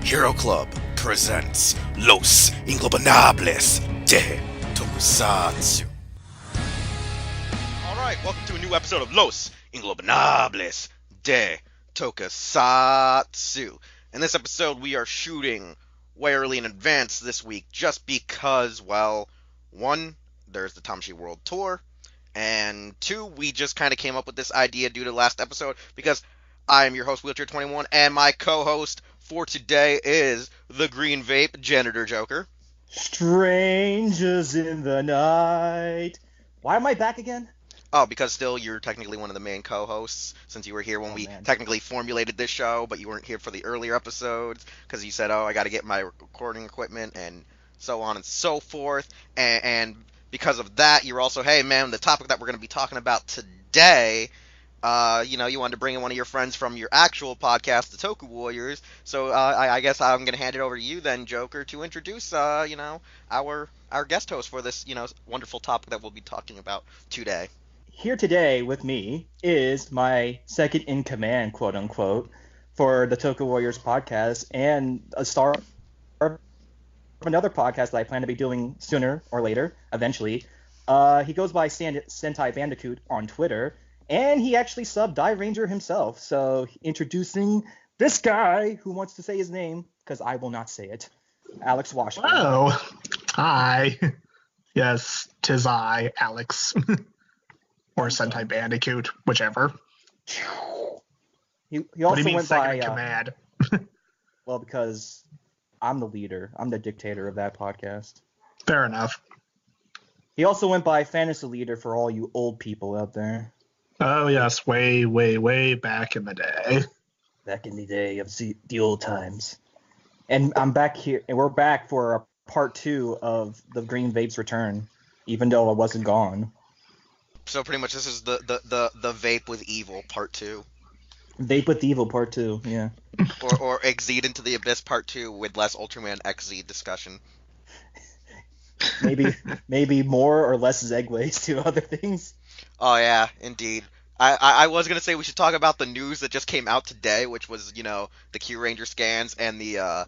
Hero Club presents Los Ingobernables de Tokusatsu. Alright, welcome to a new episode of Los Ingobernables de Tokusatsu. In this episode, we are shooting way early in advance this week just because, well, one, there's the Tamashii World Tour, and two, we just kind of came up with this idea due to last episode because I'm your host, Wheelchair21, and my co-host for today is the Green Vape, Janitor Joker. Strangers in the night. Why am I back again? Oh, because still you're technically one of the main co-hosts, since you were here when we technically formulated this show, but you weren't here for the earlier episodes, because you said, oh, I got to get my recording equipment, and so on and so forth, and because of that, you're also, hey, man, the topic that we're going to be talking about today, you wanted to bring in one of your friends from your actual podcast, the Toku Warriors, so I guess I'm going to hand it over to you then, Joker, to introduce, our guest host for this, wonderful topic that we'll be talking about today. Here today with me is my second in command, quote unquote, for the Toku Warriors podcast and a star of another podcast that I plan to be doing sooner or later, eventually. He goes by SentaiBandicoot on Twitter, and he actually subbed Dairanger himself. So introducing this guy who wants to say his name, because I will not say it, Alex Washburn. Oh, hi. Yes, 'tis I, Alex. Or SentaiBandicoot, whichever. He also what do you mean went second by command? well, because I'm the leader. I'm the dictator of that podcast. Fair enough. He also went by Fantasy Leader for all you old people out there. Oh, yes, way, way, way back in the day. Back in the day of the old times. And I'm back here, and we're back for part 2 of the Green Vape's return, even though I wasn't gone. So pretty much this is the Vape with Evil part 2. Vape with Evil part 2, yeah. or Exceed into the Abyss part 2 with less Ultraman XZ discussion. maybe more or less segues to other things. Oh yeah, indeed. I was gonna say we should talk about the news that just came out today, which was the Q Ranger scans and the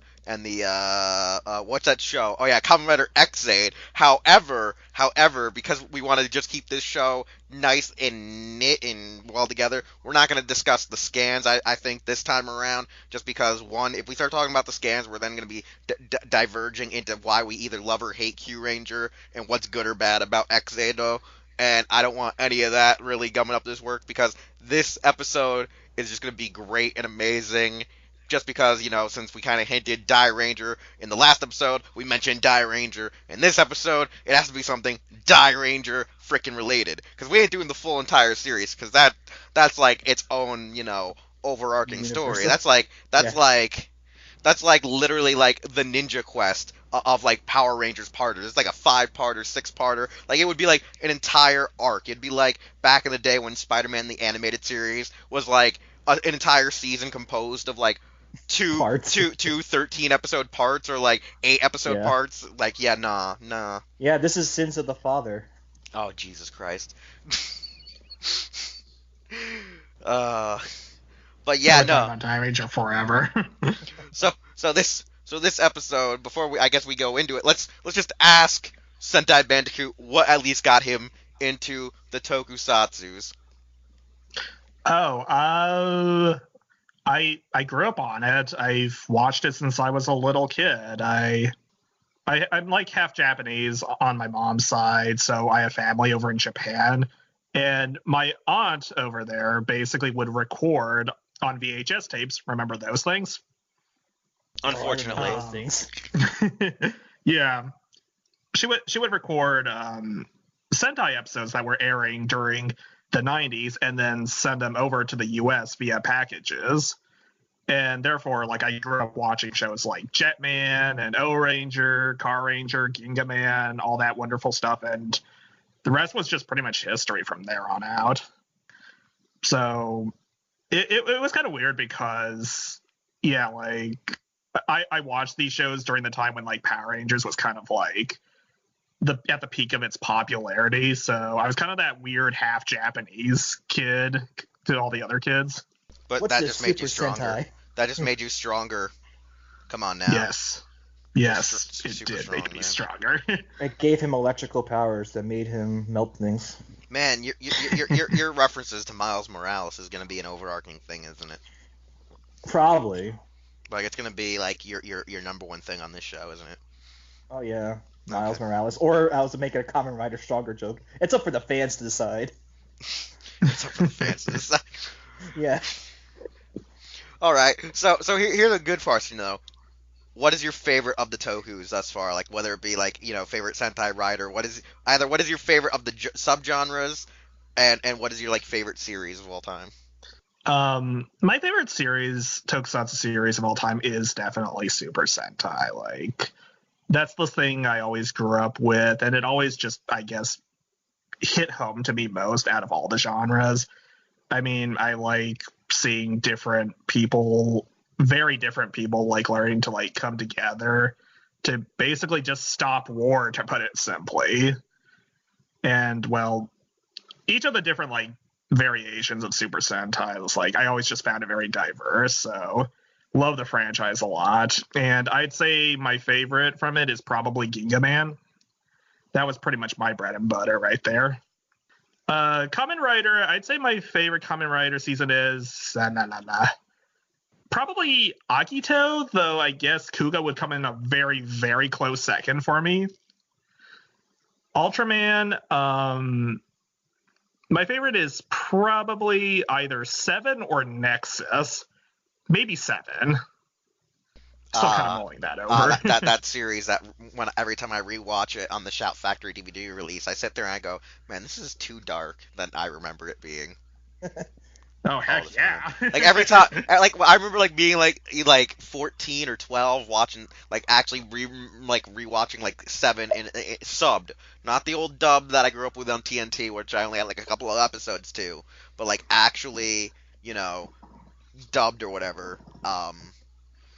what's that show? Oh yeah, Kamen Rider X-Aid. However, because we want to just keep this show nice and knit and well together, we're not gonna discuss the scans. I think this time around, just because one, if we start talking about the scans, we're then gonna be diverging into why we either love or hate Q Ranger and what's good or bad about X-Aid though. And I don't want any of that really gumming up this work because this episode is just going to be great and amazing just because, since we kind of hinted Dairanger in the last episode, we mentioned Dairanger. In this episode, it has to be something Dairanger freaking related because we ain't doing the full entire series because that's like its own, overarching story. That's like literally like the Ninja Quest of like Power Rangers parters. It's like a 5-parter, 6-parter. Like it would be like an entire arc. It'd be like back in the day when Spider-Man the Animated Series was like an entire season composed of like two 13 episode parts or like 8 episode parts. Like nah. Yeah, this is Sins of the Father. Oh Jesus Christ. But yeah, no. Dairanger forever. So this episode, before we go into it, let's just ask SentaiBandicoot what at least got him into the Tokusatsus. Oh, I grew up on it. I've watched it since I was a little kid. I'm like half Japanese on my mom's side, so I have family over in Japan. And my aunt over there basically would record on VHS tapes. Remember those things? Unfortunately. Yeah. She would record Sentai episodes that were airing during the 90s and then send them over to the US via packages. And therefore, like, I grew up watching shows like Jetman and O-Ranger, Car Ranger, Ginga Man, all that wonderful stuff. And the rest was just pretty much history from there on out. So it was kind of weird because, yeah, like, I watched these shows during the time when like Power Rangers was kind of like at the peak of its popularity. So I was kind of that weird half Japanese kid to all the other kids. But that just made you stronger. That just made you stronger. Come on now. Yes. Yes, Super it did strong, make me man. stronger. It gave him electrical powers that made him melt things. Man, your references to Miles Morales is gonna be an overarching thing, isn't it? Probably. Like it's gonna be like your number one thing on this show, isn't it? Oh yeah, Miles Okay. Morales. Or I was making a Kamen Rider Stronger joke. It's up for the fans to decide. It's up for the fans to decide. Yeah. All right. So here's a good question though. What is your favorite of the Tokus thus far? Like whether it be like favorite Sentai rider. What is your favorite of the subgenres, and what is your like favorite series of all time? My favorite series, Tokusatsu series of all time, is definitely Super Sentai. Like, that's the thing I always grew up with, and it always just, I guess, hit home to me most out of all the genres. I mean, I like seeing different people, very different people, like learning to like come together to basically just stop war, to put it simply. And well, each of the different like variations of Super Sentai was like, I always just found it very diverse. So love the franchise a lot. And I'd say my favorite from it is probably Ginga Man. That was pretty much my bread and butter right there. Kamen Rider, I'd say my favorite Kamen Rider season is probably Akito, though I guess Kuga would come in a very, very close second for me. Ultraman, my favorite is probably either 7 or Nexus. Maybe 7. Still kind of mulling that over. That series that every time I rewatch it on the Shout Factory DVD release, I sit there and I go, man, this is too dark than I remember it being. Oh heck yeah! Like every time, like I remember like being like 14 or 12 watching like actually rewatching like 7 in subbed, not the old dub that I grew up with on TNT, which I only had like a couple of episodes to, but like actually dubbed or whatever.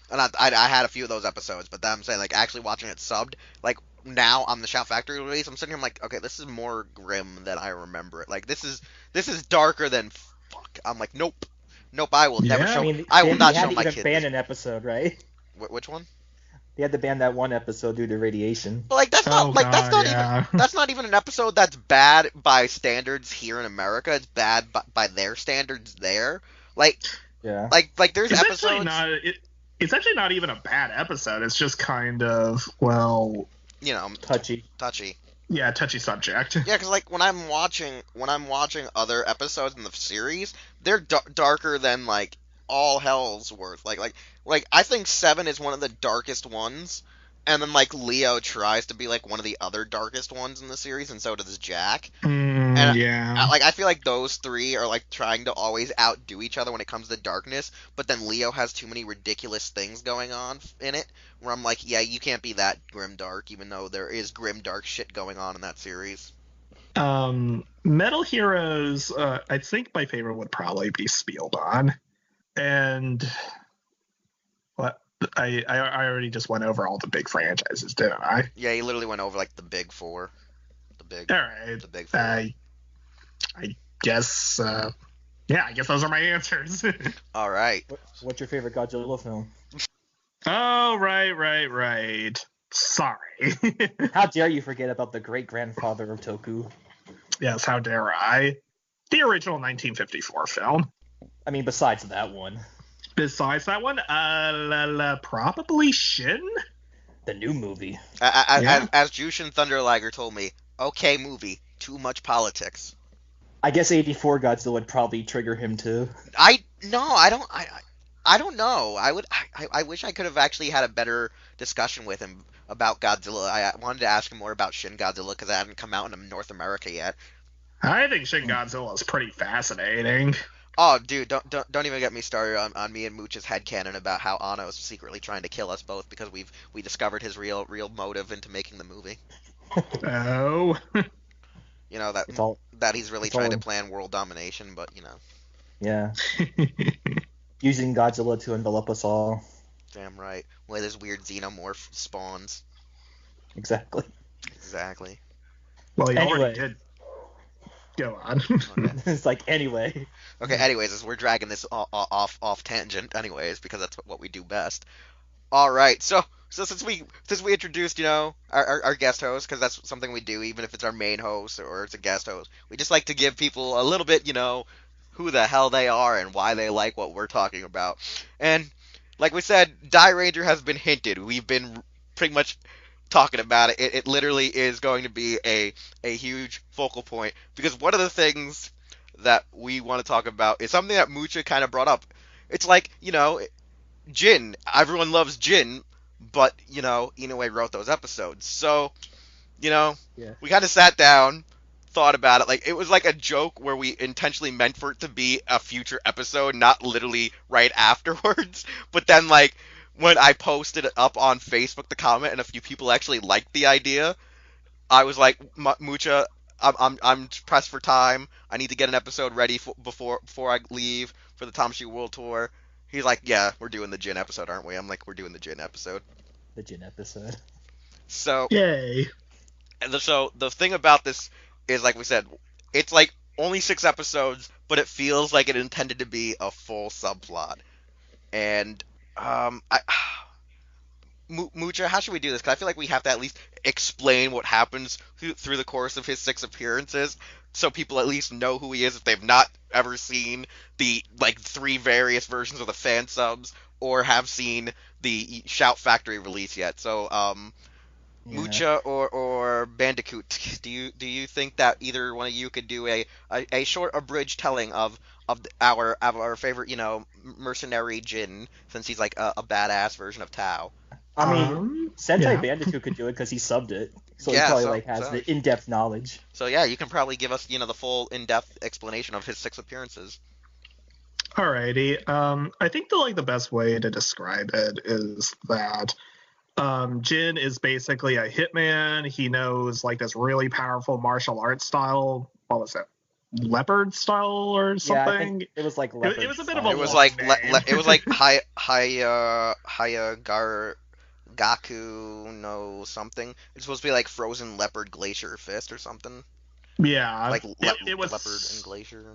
And I had a few of those episodes, but I'm saying like actually watching it subbed, like now on the Shout Factory release, I'm sitting here I'm like, okay, this is more grim than I remember it. Like this is darker than fuck. I'm like, nope, I will never show. I will not show my kid. They had to ban kid. an episode, right? Which one? They had to ban that one episode due to radiation. But like that's not yeah. even that's not even an episode that's bad by standards here in America. It's bad by their standards there. Like yeah. Like there's it's episodes. It's actually not even a bad episode. It's just kind of, well, touchy. Yeah, touchy subject. Yeah, because like when I'm watching other episodes in the series, they're darker than like all hell's worth. Like I think 7 is one of the darkest ones, and then like Leo tries to be like one of the other darkest ones in the series, and so does Jack. Yeah. I feel like those 3 are like trying to always outdo each other when it comes to darkness, but then Leo has too many ridiculous things going on in it, where I'm like, yeah, you can't be that grim dark, even though there is grim dark shit going on in that series. Metal Heroes, I think my favorite would probably be Spielbahn. And what I already just went over all the big franchises, didn't I? Yeah, you literally went over like the big 4. All right. The big 4. I guess yeah, I guess those are my answers. All right. What's your favorite Godzilla film? Oh, right. Sorry. How dare you forget about the great-grandfather of Toku? Yes, how dare I? The original 1954 film. I mean, besides that one. Besides that one, probably Shin? The new movie. As Jushin Thunderliger told me, okay movie, too much politics. I guess 84 Godzilla would probably trigger him too. I don't know. I wish I could have actually had a better discussion with him about Godzilla. I wanted to ask him more about Shin Godzilla because it hadn't come out in North America yet. I think Shin Godzilla is pretty fascinating. Oh, dude, don't even get me started on me and Mucha's headcanon about how Anno is secretly trying to kill us both because we discovered his real motive into making the movie. Oh. That he's really trying to plan world domination, but Yeah. Using Godzilla to envelop us all. Damn right. Where there's weird xenomorph spawns. Exactly. Well, he Anyway. already did. Go on. Okay. It's like, anyway. Okay, anyways, as we're dragging this off tangent anyways, because that's what we do best. All right, so since we introduced our guest host, because that's something we do even if it's our main host or it's a guest host, we just like to give people a little bit who the hell they are and why they like what we're talking about. And like we said, Die Ranger has been hinted. We've been pretty much talking about it. It literally is going to be a huge focal point because one of the things that we want to talk about is something that Mucha kind of brought up. It's like, Jin. Everyone loves Jin, but Inoue wrote those episodes. So, Yeah. we kind of sat down, thought about it. Like it was like a joke where we intentionally meant for it to be a future episode, not literally right afterwards. But then like when I posted it up on Facebook, the comment, and a few people actually liked the idea, I was like, Mucha, I'm pressed for time. I need to get an episode ready before I leave for the Tamashii World Tour. He's like, yeah, we're doing the Jin episode, aren't we? I'm like, we're doing the Jin episode. The Jin episode. So, Yay. so the thing about this is, like we said, it's like only 6 episodes, but it feels like it intended to be a full subplot. And I Mucha, how should we do this? Because I feel like we have to at least explain what happens through the course of his 6 appearances, so people at least know who he is if they've not ever seen the like 3 various versions of the fan subs or have seen the Shout Factory release yet. So, Yeah. Mucha or Bandicoot, do you think that either one of you could do a short abridged telling of our favorite mercenary Jin, since he's like a badass version of Tao? I mean, Sentai yeah. Bandicoot could do it because he subbed it, so Yeah, he probably so- has so- the in-depth knowledge. So yeah, you can probably give us the full in-depth explanation of his 6 appearances. Alrighty. I think the best way to describe it is that Jin is basically a hitman. He knows like this really powerful martial arts style. What was it? Leopard style or Yeah, something? I think it was like leopard it was a bit of style. a It was long like name. it was like Gaku no something. It's supposed to be like frozen leopard glacier fist or something. Yeah. Like it was leopard and glacier.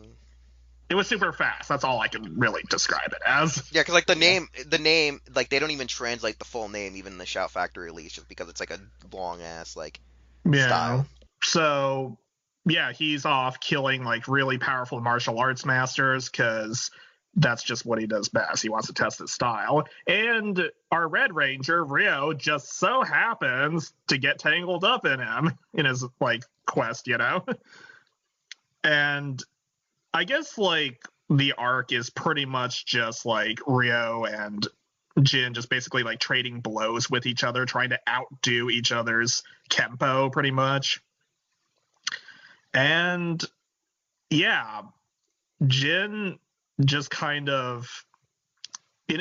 It was super fast. That's all I can really describe it as. Yeah, because like the name, like they don't even translate the full name even in the Shout Factory release, just because it's like a long ass like Yeah. style. So, yeah, he's off killing like really powerful martial arts masters because that's just what he does best. He wants to test his style. And our Red Ranger, Ryo, just so happens to get tangled up in him in his like quest, And I guess like the arc is pretty much just like Ryo and Jin just basically like trading blows with each other, trying to outdo each other's Kempo pretty much. And yeah, Jin just kind of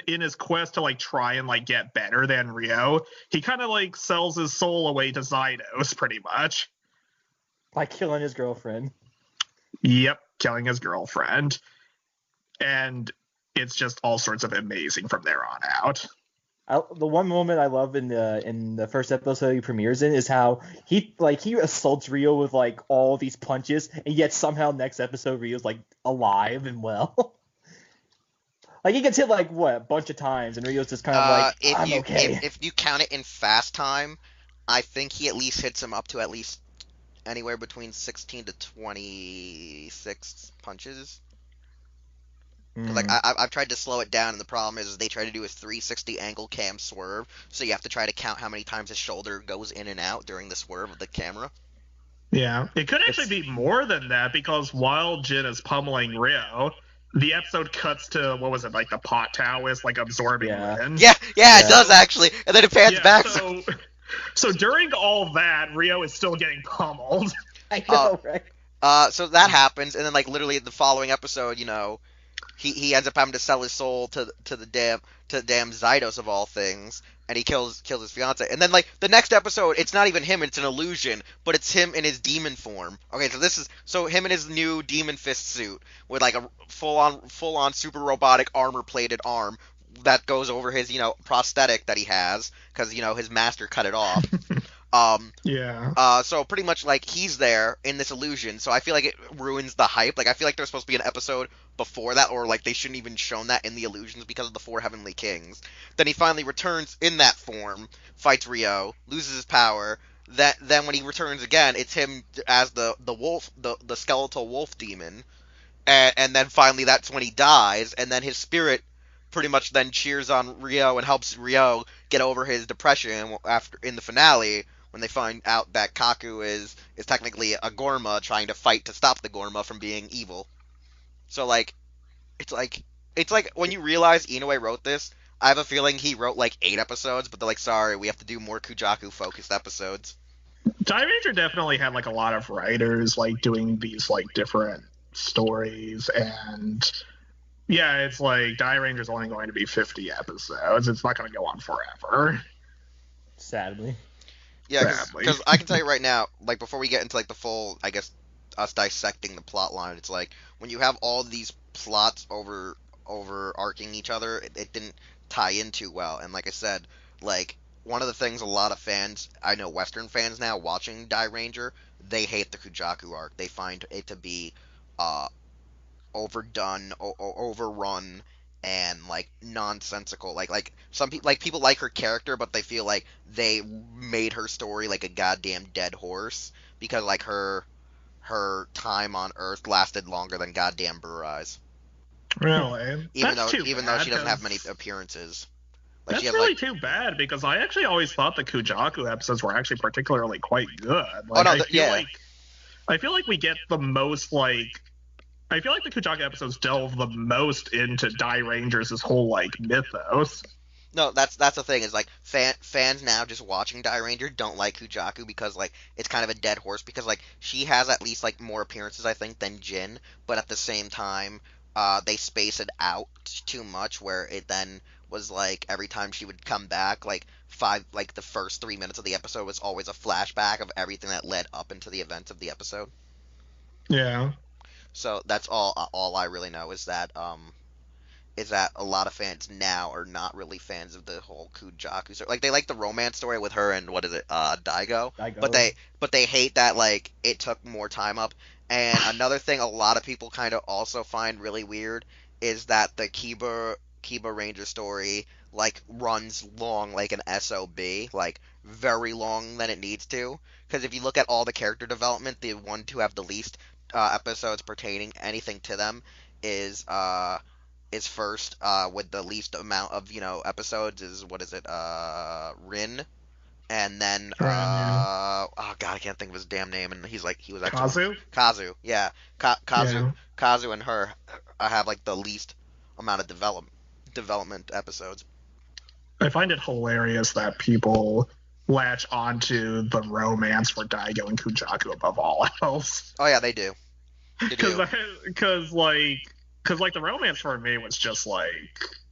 in his quest to like try and like get better than Ryo, he kind of like sells his soul away to Zydos pretty much. By killing his girlfriend. Yep, killing his girlfriend. And it's just all sorts of amazing from there on out. The one moment I love in the first episode he premieres in is how he assaults Ryo with like all these punches, and yet somehow next episode Ryo's like alive and well. Like he gets hit like what a bunch of times, and Ryo's just kind of like, I'm okay. If you count it in fast time, I think he at least hits him up to at least anywhere between 16 to 26 punches. 'Cause, like I've tried to slow it down, and the problem is they try to do a 360 angle cam swerve, so you have to try to count how many times his shoulder goes in and out during the swerve of the camera. Yeah, it could actually be more than that because while Jin is pummeling Ryo, the episode cuts to what was it like the pot Taoist like absorbing Lin. Yeah, it does actually, and then it pans back. So during all that, Ryo is still getting pummeled. I know, right? So that happens, and then like literally the following episode, he ends up having to sell his soul to the damn Zydos of all things, and he kills his fiance. And then like the next episode, it's not even him; it's an illusion, but it's him in his demon form. Okay, so him in his new demon fist suit with like a full on super robotic armor plated arm that goes over his prosthetic that he has because his master cut it off. Yeah. So pretty much like he's there in this illusion, so I feel like it ruins the hype. Like I feel like there's supposed to be an episode before that, or like they shouldn't even shown that in the illusions because of the four heavenly kings. Then he finally returns in that form, fights Ryo, loses his power. That then when he returns again, it's him as the wolf, the skeletal wolf demon, and then finally that's when he dies, and then his spirit pretty much then cheers on Ryo and helps Ryo get over his depression after in the finale when they find out that Kaku is technically a Gorma trying to fight to stop the Gorma from being evil. So it's like it's like when you realize Inoue wrote this, I have a feeling he wrote like 8 episodes, but they're like, sorry, we have to do more Kujaku focused episodes. Dairanger definitely had like a lot of writers like doing these like different stories, and yeah, it's like Dairanger's only going to be 50 episodes. It's not going to go on forever. Sadly. Yeah, Sadly. because I can tell you right now, like before we get into like the full, I guess, us dissecting the plot line, it's like when you have all these plots overarching each other, it didn't tie in too well. And like I said, like one of the things a lot of fans, I know Western fans now watching Dairanger, they hate the Kujaku arc. They find it to be uh overdone, overrun, and like nonsensical. Like some people like her character, but they feel like they made her story like a goddamn dead horse because like her time on Earth lasted longer than goddamn Blue Eyes. Really? Even That's though too even bad, though she doesn't have many 'cause appearances, like that's she has really like too bad because I actually always thought the Kujaku episodes were actually particularly quite good. oh Like no yeah. I feel like we get the most like I feel like the Kujaku episodes delve the most into Dairangers' whole like mythos. No, that's the thing is like fans now just watching Dairanger don't like Kujaku because like it's kind of a dead horse because like she has at least like more appearances I think than Jin, but at the same time they space it out too much where it then was like every time she would come back like the first 3 minutes of the episode was always a flashback of everything that led up into the events of the episode. Yeah. So that's all I really know is that a lot of fans now are not really fans of the whole Kujaku story. Like they like the romance story with her and what is it, Daigo, but Daigo. they hate that like it took more time up. And another thing a lot of people kind of also find really weird is that the Kiba Ranger story like runs long like an SOB, like very long than it needs to. Because if you look at all the character development, the one to have the least episodes pertaining anything to them is first with the least amount of episodes is what is it Rin, and then Ren, yeah. oh god I can't think of his damn name, and he was actually Kazu? Kazu, yeah. Yeah. Kazu and her have like the least amount of development episodes. I find it hilarious that people latch onto the romance for Daigo and Kujaku above all else. Oh yeah, they do. They do. Because like the romance for me was just like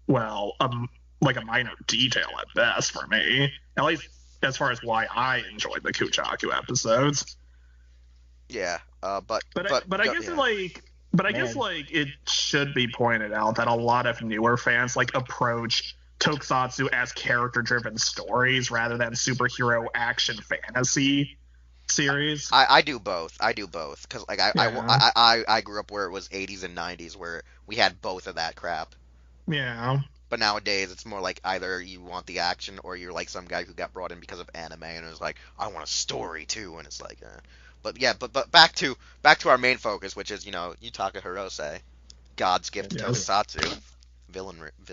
a minor detail at best for me, at least as far as why I enjoyed the Kujaku episodes. Yeah. But I guess yeah. I guess like it should be pointed out that a lot of newer fans like approach Tokusatsu as character-driven stories rather than superhero action fantasy series. I do both. I do both because like Yeah. I grew up where it was 80s and 90s where we had both of that crap. Yeah. But nowadays it's more like either you want the action or you're like some guy who got brought in because of anime and is like I want a story too, and it's like But yeah, but back to our main focus, which is Yutaka Hirose, God's gift to Yes. Tokusatsu, villainy.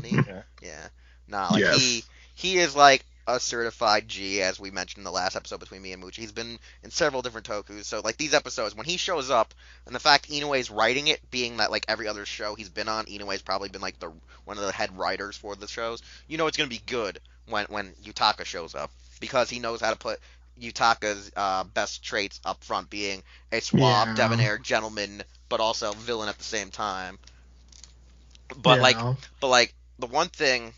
Yeah. Yeah, nah, like Yes. he is like a certified G, as we mentioned in the last episode between me and Mucha. He's been in several different tokus, so like these episodes when he shows up, and the fact Inoue's writing it, being that like every other show he's been on, Inoue's probably been like the one of the head writers for the shows. It's gonna be good when Yutaka shows up because he knows how to put Yutaka's best traits up front, being a suave, Yeah. debonair gentleman, but also villain at the same time. But Yeah. like the one thing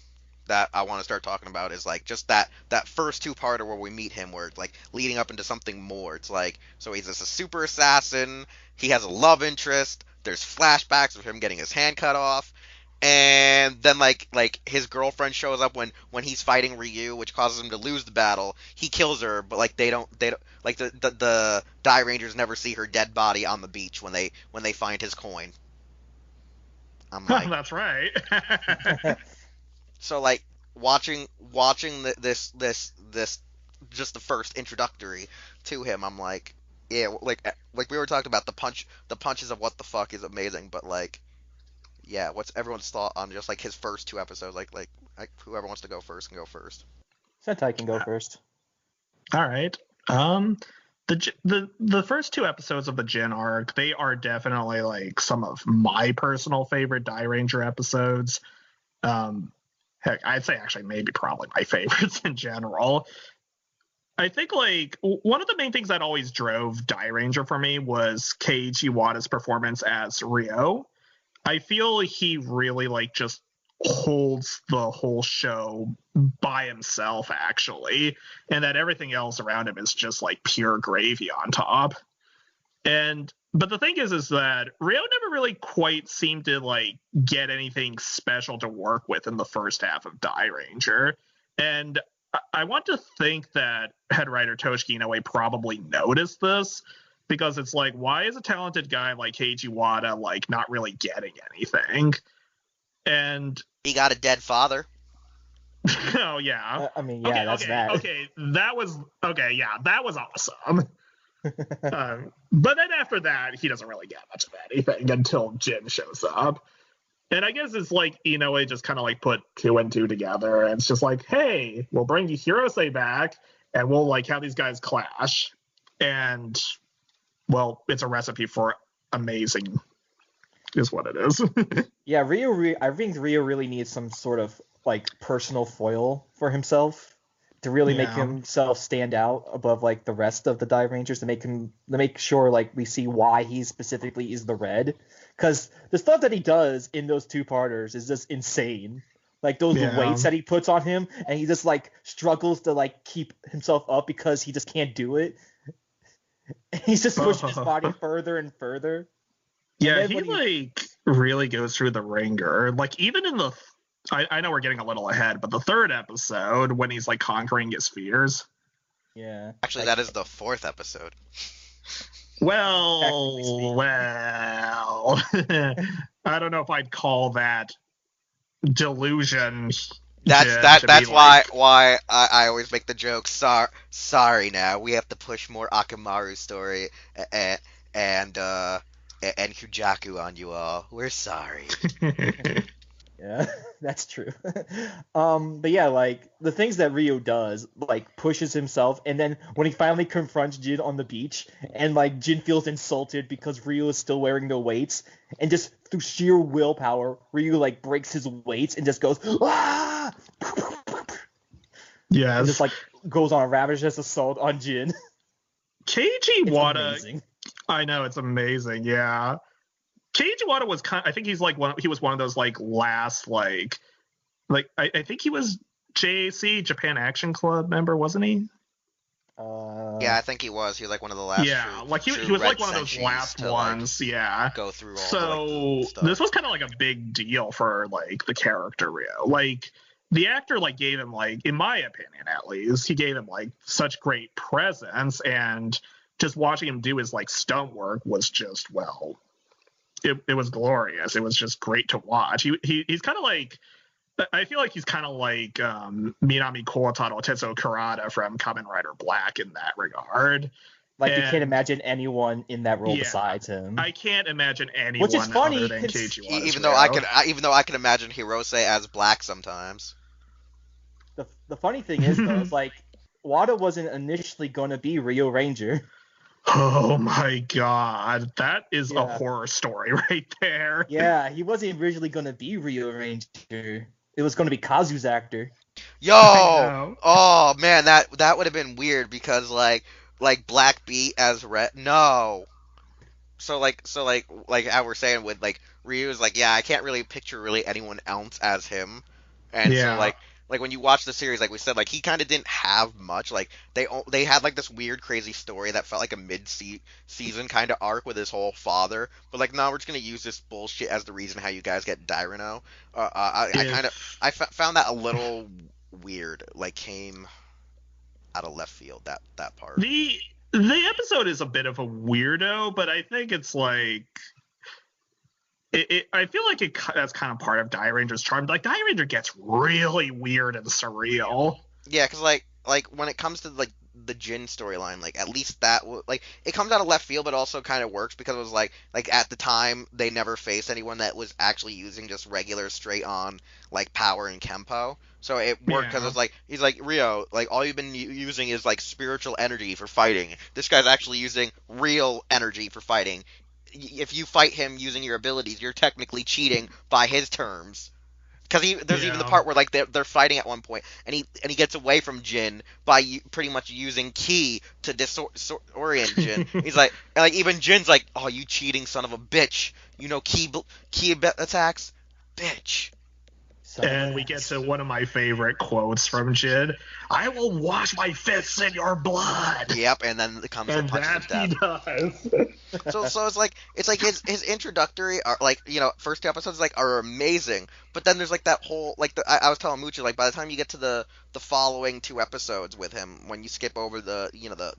that I want to start talking about is like just that first two-parter where we meet him, where it's like leading up into something more. It's like so he's just a super assassin. He has a love interest. There's flashbacks of him getting his hand cut off, And then like his girlfriend shows up when he's fighting Ryu, which causes him to lose the battle. He kills her, but like they don't like the Die Rangers never see her dead body on the beach when they find his coin. I'm like, That's right. so like watching this just the first introductory to him. I'm like, yeah, like we were talking about the punches of what the fuck is amazing, but like, yeah, what's everyone's thought on just like his first two episodes? Like whoever wants to go first can go first. Sentai can go first. All right. The first two episodes of the Jin arc, they are definitely like some of my personal favorite Dairanger episodes. Heck, I'd say actually maybe probably my favorites in general. I think like one of the main things that always drove Dairanger for me was Keiji Wada's performance as Ryo. I feel he really like just holds the whole show by himself actually, and that everything else around him is just like pure gravy on top. But the thing is that Ryo never really quite seemed to like get anything special to work with in the first half of Dairanger. And I want to think that head writer Toshiki Inoue probably noticed this, because it's like, why is a talented guy like Keiji Wada like not really getting anything? And he got a dead father. Oh yeah. I mean, yeah, that's that. Okay, that was awesome. But then after that, he doesn't really get much of anything until Jin shows up. And I guess it's like Inoue just kind of like put two and two together, and it's just like, hey, we'll bring Hirose back, and we'll like have these guys clash, and well, it's a recipe for amazing, is what it is. Yeah, I think Ryo really needs some sort of like personal foil for himself to really make himself stand out above like the rest of the Dive Rangers, to make sure like we see why he specifically is the red, because the stuff that he does in those two-parters is just insane. Like those weights that he puts on him, and he just like struggles to like keep himself up because he just can't do it. He's just pushing his body further and further. Yeah, he like really goes through the ringer. Like even in the I know we're getting a little ahead, but the third episode when he's like conquering his fears. Yeah. Actually, that is the fourth episode. Well, I don't know if I'd call that delusion. That's why I always make the joke. Sorry, now we have to push more Akamaru story and Kujaku on you all. We're sorry. Yeah, that's true. But yeah, like the things that Ryo does, like pushes himself, and then when he finally confronts Jin on the beach, and like Jin feels insulted because Ryo is still wearing the weights, and just through sheer willpower, Ryo like breaks his weights and just goes, ah! Yes. And just like goes on a rapacious assault on Jin. Keiji Wada. Amazing. I know, it's amazing. Yeah. Keiji Wada was I think he's like he was one of those like last like I think he was JAC, Japan Action Club member, wasn't he? Yeah, I think he was. He was like one of the last. Yeah, like he was like one of those last ones. Like, yeah, go through all. So the stuff. This was kind of like a big deal for like the character Ryo. Like the actor like gave him like, in my opinion at least, he gave him like such great presence, and just watching him do his like stunt work was just it was glorious. It was just great to watch. He's kind of like, I feel like he's kind of like Minami Kotaro Tetsuo Kurata from Kamen Rider Black in that regard. Like you can't imagine anyone in that role besides him. I can't imagine anyone Which is funny, other than Keiji Wada. Even though I can imagine Hirose as Black sometimes. The funny thing is though, it's like Wada wasn't initially going to be Ryo Ranger. Oh my god, that is a horror story right there. Yeah, he wasn't originally going to be Ryo Ranger. It was going to be Kazu's actor. Yo! Oh man, that would have been weird because like Black Beat as Red. No. So like how we're saying with like Ryu's like, yeah, I can't really picture really anyone else as him. And like when you watch the series, like we said, like he kind of didn't have much. Like they had like this weird, crazy story that felt like a mid-season kind of arc with his whole father. But like, no, we're just gonna use this bullshit as the reason how you guys get Dairino. I kind of If found that a little weird. Like came out of left field that part. the episode is a bit of a weirdo, but I think it's like I feel like that's kind of part of Dairanger's charm. Like Dairanger gets really weird and surreal. Yeah, because like when it comes to like the Jin storyline, like at least like it comes out of left field, but also kind of works because it was like at the time they never faced anyone that was actually using just regular straight on like power and Kempo. So it worked because Yeah. it's like he's like Rio, like all you've been using is like spiritual energy for fighting. This guy's actually using real energy for fighting. If you fight him using your abilities, you're technically cheating by his terms. Because there's even the Yeah. part where like they're fighting at one point, and he gets away from Jin by pretty much using ki to disorient Jin. He's like, and like even Jin's like, "Oh, you cheating son of a bitch! You know ki attacks, bitch." And we get to one of my favorite quotes from Jin. I will wash my fists in your blood. Yep, and then it comes And the punches of that death. he does. So it's like his introductory are like first two episodes like are amazing, but then there's like that whole like I was telling Mucha like by the time you get to the following two episodes with him when you skip over the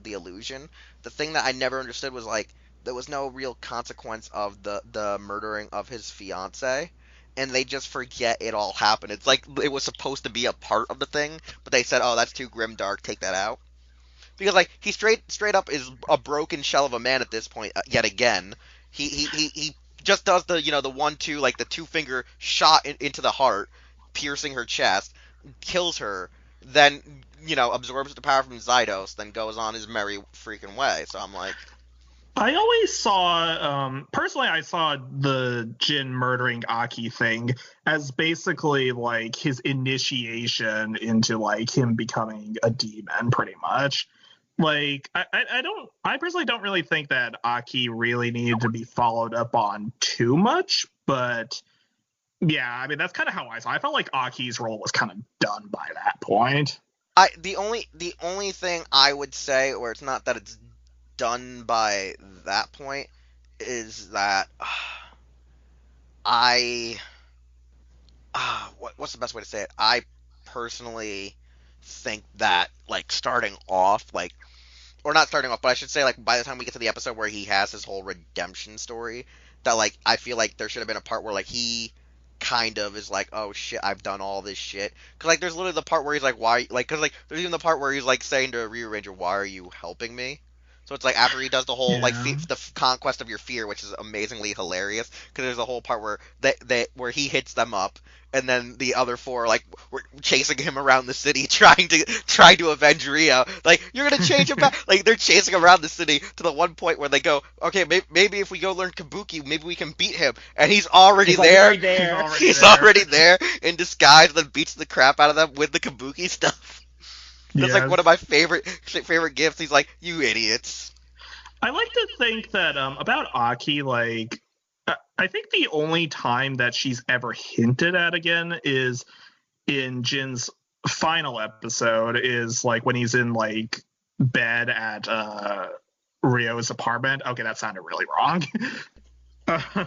the illusion, the thing that I never understood was like there was no real consequence of the murdering of his fiance. And they just forget it all happened. It's like it was supposed to be a part of the thing, but they said, "Oh, that's too grim dark. Take that out." Because like he straight up is a broken shell of a man at this point yet again. He just does the the 1-2 like the two finger shot into the heart, piercing her chest, kills her, then absorbs the power from Zydos, then goes on his merry freaking way. So I'm like, I always saw, personally, I saw the Jin murdering Aki thing as basically like his initiation into like him becoming a demon, pretty much. Like, I personally don't really think that Aki really needed to be followed up on too much, but yeah, I mean, that's kind of how I saw it. I felt like Aki's role was kind of done by that point. the only thing I would say, or it's not that it's done by that point, is that I what's the best way to say it? I personally think that like starting off like or not starting off, but I should say like by the time we get to the episode where he has his whole redemption story, that like I feel like there should have been a part where like he kind of is like, oh shit, I've done all this shit. Cause like there's literally the part where he's like, why? Like, cause like there's even the part where he's like saying to Rearranger, why are you helping me? So it's like after he does the whole like Yeah. the conquest of your fear, which is amazingly hilarious. Cause there's a whole part where where he hits them up, and then the other four like were chasing him around the city, trying to avenge Rio. Like you're gonna change him back. Like they're chasing him around the city to the one point where they go, okay, maybe if we go learn Kabuki, maybe we can beat him. And he's already He's like there. right there. He's already there in disguise, then beats the crap out of them with the Kabuki stuff. That's like Yes. one of my favorite gifts. He's like, you idiots. I like to think that about Aki, like I think the only time that she's ever hinted at again is in Jin's final episode, is like when he's in like bed at Ryo's apartment. Okay, that sounded really wrong.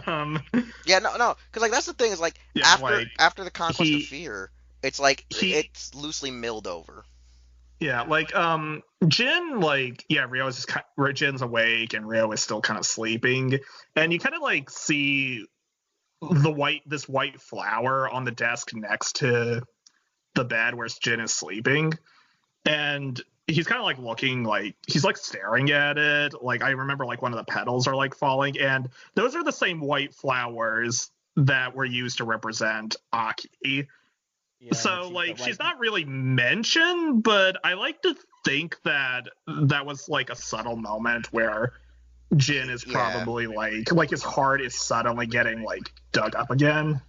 um, Yeah, no, because like that's the thing is like Yeah, like, after the conquest he- of fear, it's like he- it's loosely milled over. Yeah, like Jin, like Ryo is just Jin's awake and Ryo is still kind of sleeping, and you kind of like see this white flower on the desk next to the bed where Jin is sleeping, and he's kind of like looking, like he's like staring at it. Like I remember like one of the petals are like falling, and those are the same white flowers that were used to represent Aki. Yeah, So and like the she's white- not really mentioned, but I like to think that that was like a subtle moment where Jin is Yeah. probably like his heart is suddenly getting like dug up again.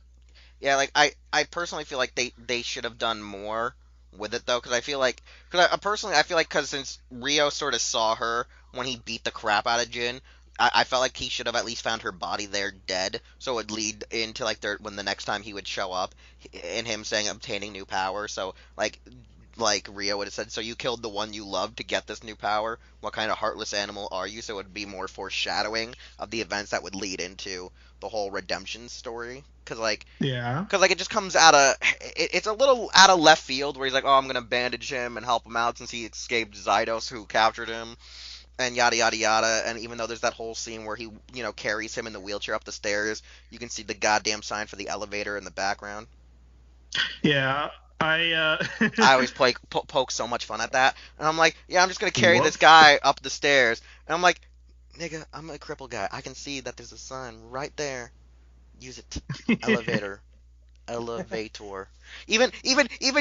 Yeah, like I personally feel like they should have done more with it though, because I feel like because I personally I feel like because since Rio sort of saw her when he beat the crap out of Jin, I felt like he should have at least found her body there dead, so it would lead into like when the next time he would show up, in him saying obtaining new power. So like Rio would have said, so you killed the one you loved to get this new power. What kind of heartless animal are you? So it would be more foreshadowing of the events that would lead into the whole redemption story. Yeah. Because like it just comes out of it's a little out of left field where he's like, oh, I'm gonna bandage him and help him out since he escaped Zydos who captured him, and yada yada yada. And even though there's that whole scene where he carries him in the wheelchair up the stairs, you can see the goddamn sign for the elevator in the background. Yeah. I always poke so much fun at that, and I'm like, yeah, I'm just gonna carry this guy up the stairs, and I'm like, nigga, I'm a crippled guy. I can see that there's a sign right there. Use it. Elevator. Elevator. Even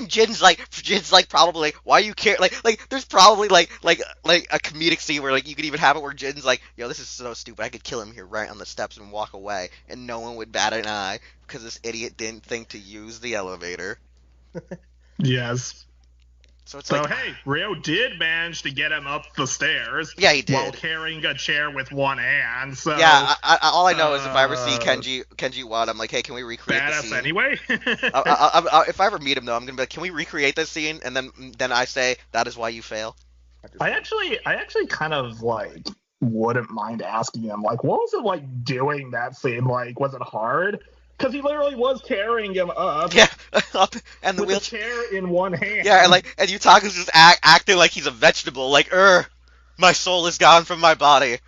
Jin's like probably why you care like there's probably like a comedic scene where like you could even have it where Jin's like, yo, this is so stupid, I could kill him here right on the steps and walk away and no one would bat an eye because this idiot didn't think to use the elevator. Yes. So it's hey, Rio did manage to get him up the stairs. Yeah, he did. While carrying a chair with one hand. So yeah, all I know is if I ever see Kenji Wada, I'm like, hey, can we recreate the scene? Anyway. If I ever meet him though, I'm gonna be like, can we recreate this scene? And then I say that is why you fail. I actually kind of like wouldn't mind asking him like, what was it like doing that scene? Like, was it hard? Because he literally was carrying him up. Yeah, up and the with chair in one hand. Yeah, and Yutaka's just acting like he's a vegetable. Like, my soul is gone from my body.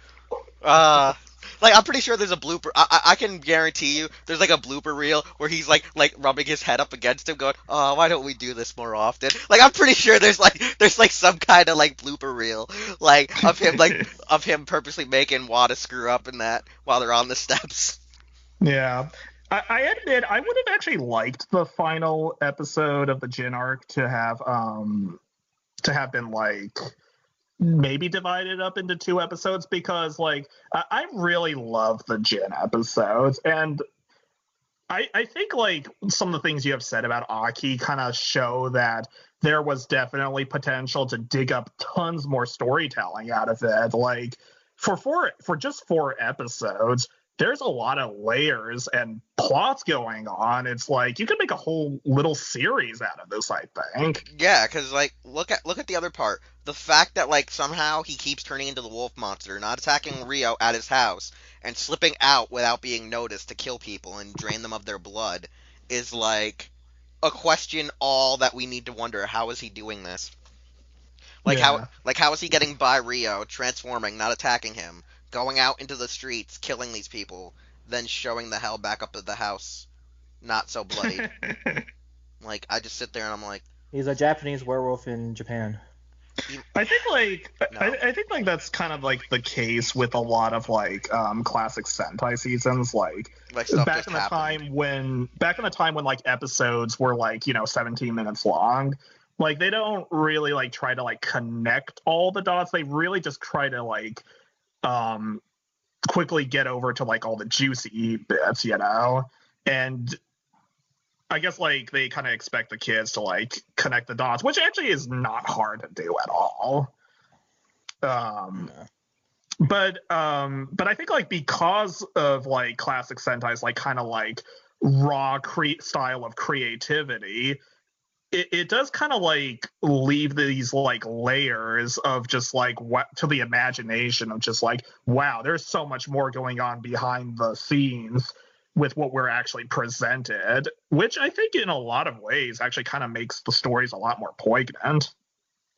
Like I'm pretty sure there's a blooper. I can guarantee you there's like a blooper reel where he's like rubbing his head up against him, going, "Oh, why don't we do this more often?" Like I'm pretty sure there's some kind of like blooper reel of him purposely making Wada screw up in that while they're on the steps. Yeah. I admit I would have actually liked the final episode of the Jin arc to have been like maybe divided up into 2 episodes, because like I really love the Jin episodes, and I think like some of the things you have said about Aki kind of show that there was definitely potential to dig up tons more storytelling out of it. Like for just 4 episodes, there's a lot of layers and plots going on. It's like you could make a whole little series out of this, I think. Yeah, because like look at the other part. The fact that like somehow he keeps turning into the wolf monster, not attacking Rio at his house, and slipping out without being noticed to kill people and drain them of their blood, is like a question all that we need to wonder. How is he doing this? Like how is he getting by Rio, transforming, not attacking him, going out into the streets, killing these people, then showing the hell back up at the house, not so bloodied. Like, I just sit there and I'm like... He's a Japanese werewolf in Japan. I think like that's kind of like the case with a lot of like classic Sentai seasons, like back in the time when like episodes were like 17 minutes long. Like they don't really like try to like connect all the dots. They really just try to like quickly get over to like all the juicy bits, and I guess like they kind of expect the kids to like connect the dots, which actually is not hard to do at all. But I think like because of like classic Sentai's like kind of like raw style of creativity, it does kind of like leave these like layers of just like what to the imagination of just like, wow, there's so much more going on behind the scenes with what we're actually presented, which I think in a lot of ways actually kind of makes the stories a lot more poignant.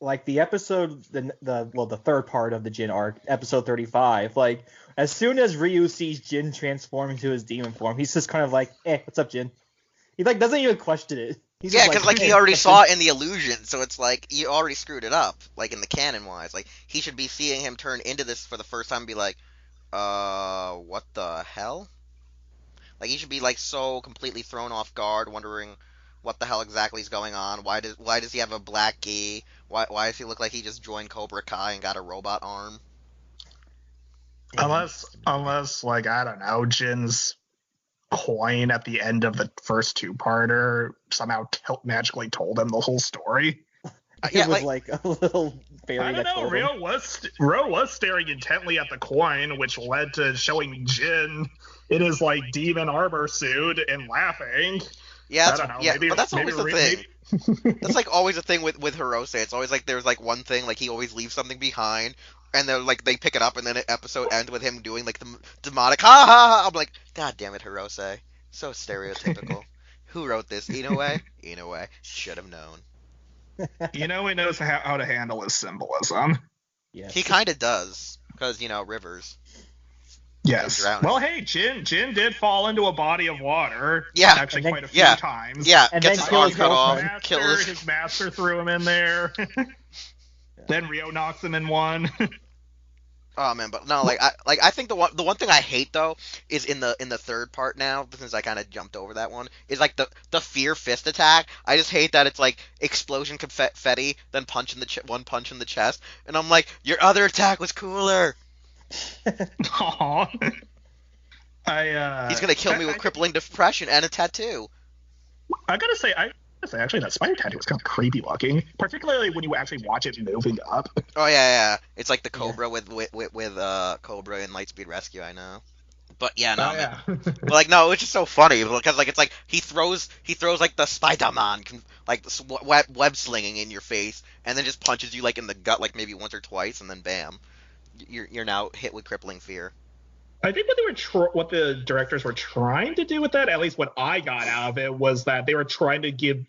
Like the episode, the third part of the Jin arc, episode 35, like as soon as Ryu sees Jin transform into his demon form, he's just kind of like, what's up, Jin? He like doesn't even question it. He's because like he already saw it in the illusion, so it's like he already screwed it up, like in the canon wise. Like he should be seeing him turn into this for the first time and be like, what the hell? Like he should be like so completely thrown off guard, wondering what the hell exactly is going on. Why does he have a black gi? Why does he look like he just joined Cobra Kai and got a robot arm? Unless like I don't know, Jin's coin at the end of the first 2-parter somehow magically told him the whole story. It was like a little fairy I don't that know. told him. Rio was staring intently at the coin, which led to showing Jin in his like demon armor suit and laughing. Yeah, I don't know. but that's always the thing. That's like always a thing with Hirose. It's always like there's like one thing, like he always leaves something behind, and they're like they pick it up, and then an episode ends with him doing like the demonic ha ha ha. I'm like, God damn it, Hirose, so stereotypical. Who wrote this? Inoue? Inoue should have known. Inoue knows how to handle his symbolism. Yes. He kind of does, because rivers. Yes. Well, hey, Jin did fall into a body of water. Yeah. Actually, quite a few times. Yeah. And gets then his arm cut off. His master threw him in there. Then Rio knocks him in one. Oh man, but no, I think the one thing I hate though is in the third part now, since I kind of jumped over that one, is like the fear fist attack. I just hate that it's like explosion confetti, then one punch in the chest, and I'm like, your other attack was cooler. Aww. He's gonna kill me with crippling depression and a tattoo. I gotta say, actually, that spider tattoo was kind of creepy looking, particularly when you actually watch it moving up. Oh yeah. It's like the Cobra with Cobra in Lightspeed Rescue. I know. But yeah, no, yeah. But like no, it's just so funny because like it's like he throws like the Spider-Man like web slinging in your face, and then just punches you like in the gut like maybe once or twice, and then bam, you're now hit with crippling fear. I think what the directors were trying to do with that, at least what I got out of it, was that they were trying to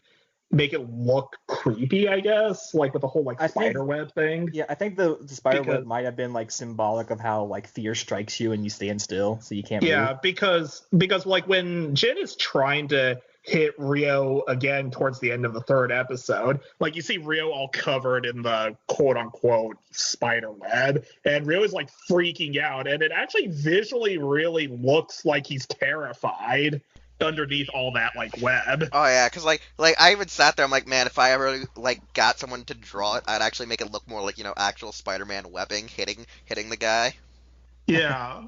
make it look creepy, I guess, like with the whole like spider web thing. Yeah, I think the spider web might have been like symbolic of how like fear strikes you and you stand still, so you can't move. Yeah, because like when Jin is trying to hit Rio again towards the end of the third episode, like you see Rio all covered in the quote-unquote spider web, and Rio is like freaking out, and it actually visually really looks like he's terrified underneath all that like web. Oh yeah, because like I even sat there, I'm like, man, if I ever like got someone to draw it, I'd actually make it look more like actual Spider-Man webbing hitting the guy. Yeah.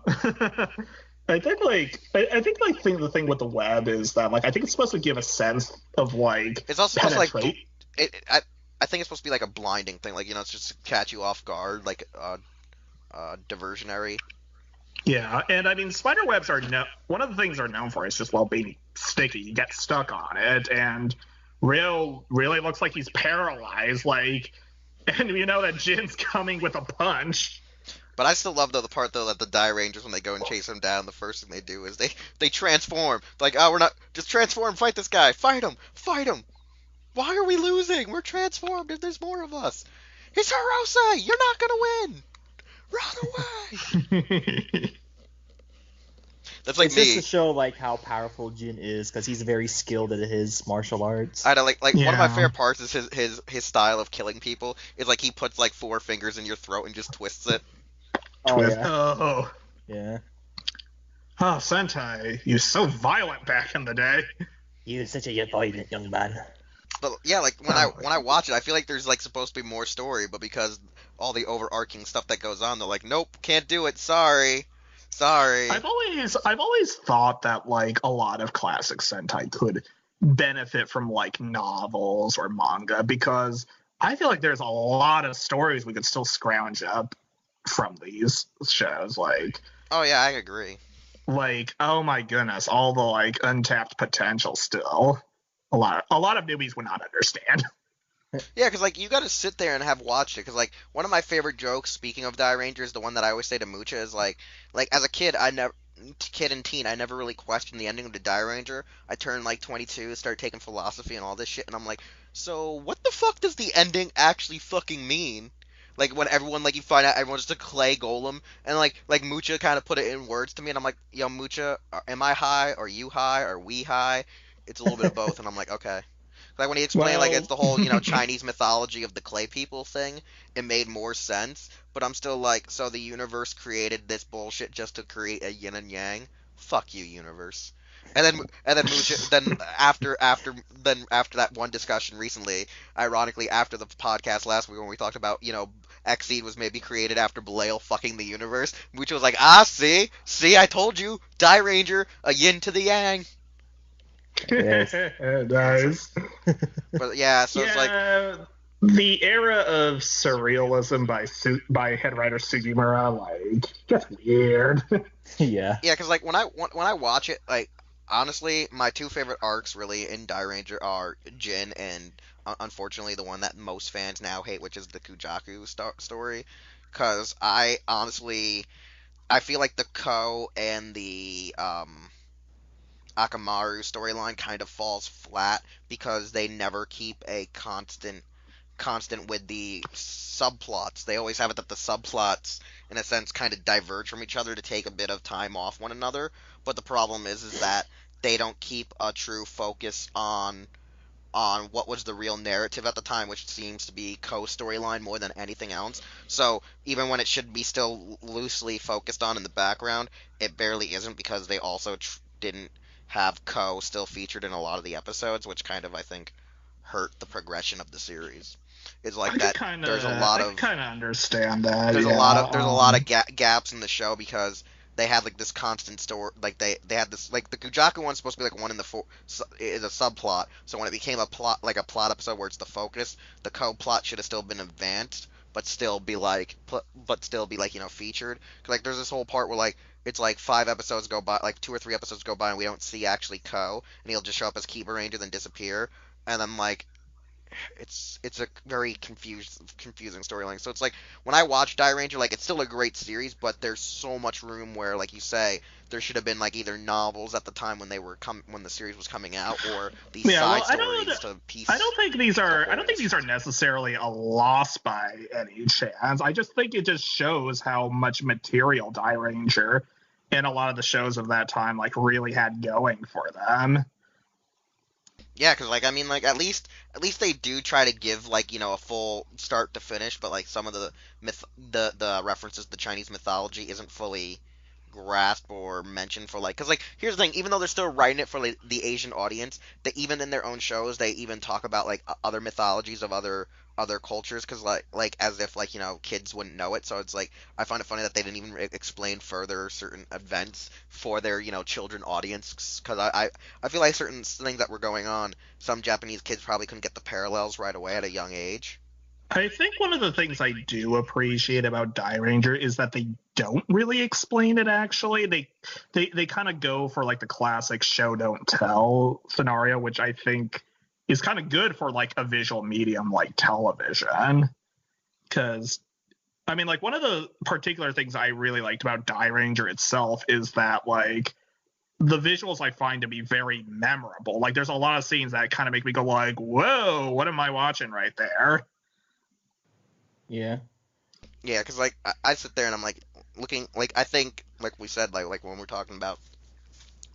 I think the thing with the web is that like I think it's supposed to give a sense of like it's also supposed to like I think it's supposed to be like a blinding thing, like it's just to catch you off guard, like diversionary. Yeah, and I mean spider webs are one of the things they're known for is just being sticky. You get stuck on it, and Rio really looks like he's paralyzed, like, and you know that Jin's coming with a punch. But I still love the part though that the Dairangers, when they go and chase him down, the first thing they do is they transform. Like, oh, we're not just transform, fight this guy, fight him. Why are we losing? We're transformed. If there's more of us, it's Hirose. You're not gonna win. Run away. That's like it's me. Just to show like how powerful Jin is, because he's very skilled at his martial arts. I know, like one of my favorite parts is his style of killing people. Is like he puts like 4 fingers in your throat and just twists it. Oh, yeah. Oh. Yeah. Oh, Sentai, you were so violent back in the day. You're such a violent young man. But yeah, like when I watch it, I feel like there's like supposed to be more story, but because all the overarching stuff that goes on, they're like, nope, can't do it. Sorry. I've always thought that like a lot of classic Sentai could benefit from like novels or manga, because I feel like there's a lot of stories we could still scrounge up from these shows. Like, oh yeah, I agree. Like, oh my goodness, all the like untapped potential still. A lot of newbies would not understand. Yeah, because like you got to sit there and have watched it. Because like one of my favorite jokes, speaking of Dairangers, the one that I always say to Mucha is like as a kid, kid and teen, I never really questioned the ending of the Dairanger. I turned like 22, started taking philosophy and all this shit, and I'm like, so what the fuck does the ending actually fucking mean? Like when everyone, like you find out everyone's just a clay golem, and like Mucha kind of put it in words to me, and I'm like, yo Mucha, am I high? Are you high? Are we high? It's a little bit of both, and I'm like, okay. Like when he explained like it's the whole Chinese mythology of the clay people thing, it made more sense. But I'm still like, so the universe created this bullshit just to create a yin and yang? Fuck you, universe. And then Mucha, then after that one discussion recently, ironically after the podcast last week when we talked about Exceed was maybe created after Belial fucking the universe, Mucha was like, see I told you, Dairanger, a yin to the yang. Yes. Nice. But yeah, so it's like the era of surrealism by head writer Sugimura, like, gets weird. Yeah. Yeah, because like when I watch it, like honestly, my two favorite arcs really in Dairanger are Jin and unfortunately the one that most fans now hate, which is the Kujaku story. Because I honestly I feel like the Ko and the Akamaru storyline kind of falls flat because they never keep a constant with the subplots. They always have it that the subplots, in a sense, kind of diverge from each other to take a bit of time off one another. But the problem is that they don't keep a true focus on what was the real narrative at the time, which seems to be co-storyline more than anything else. So even when it should be still loosely focused on in the background, it barely isn't because they also didn't have Co still featured in a lot of the episodes, which kind of I think hurt the progression of the series. It's like that. There's a lot I of kind of understand that. there's a lot of gaps in the show because they had like this constant story, like they had this like the Kujaku one's supposed to be like one in the four is a subplot. So when it became a plot like a plot episode where it's the focus, the co-plot should have still been advanced, but still be like featured. 'Cause, like there's this whole part where like it's like 5 episodes go by, like 2 or 3 episodes go by, and we don't see actually Co, and he'll just show up as Keeper Ranger then disappear, and then like it's a very confusing storyline. So it's like when I watch Dairanger, like it's still a great series, but there's so much room where, like you say, there should have been like either novels at the time when when the series was coming out, or these side stories to piece. I don't think these are necessarily a loss by any chance. I just think it just shows how much material Dairanger and a lot of the shows of that time like really had going for them. Yeah, because like I mean, like at least they do try to give like a full start to finish, but like some of the the references to Chinese mythology isn't fully grasped or mentioned for like because like here's the thing, even though they're still writing it for like the Asian audience, they even in their own shows they even talk about like other mythologies of other cultures because like as if like kids wouldn't know it. So it's like I find it funny that they didn't even explain further certain events for their children audience because I feel like certain things that were going on, some Japanese kids probably couldn't get the parallels right away at a young age. I think one of the things I do appreciate about Dairanger is that they don't really explain it. Actually, they kind of go for like the classic show don't tell scenario, which I think is kind of good for like a visual medium like television. Because I mean, like one of the particular things I really liked about Dairanger itself is that like the visuals I find to be very memorable. Like there's a lot of scenes that kind of make me go like, "Whoa, what am I watching right there?" Yeah. Yeah, because like I sit there and I'm like looking like I think like we said like when we're talking about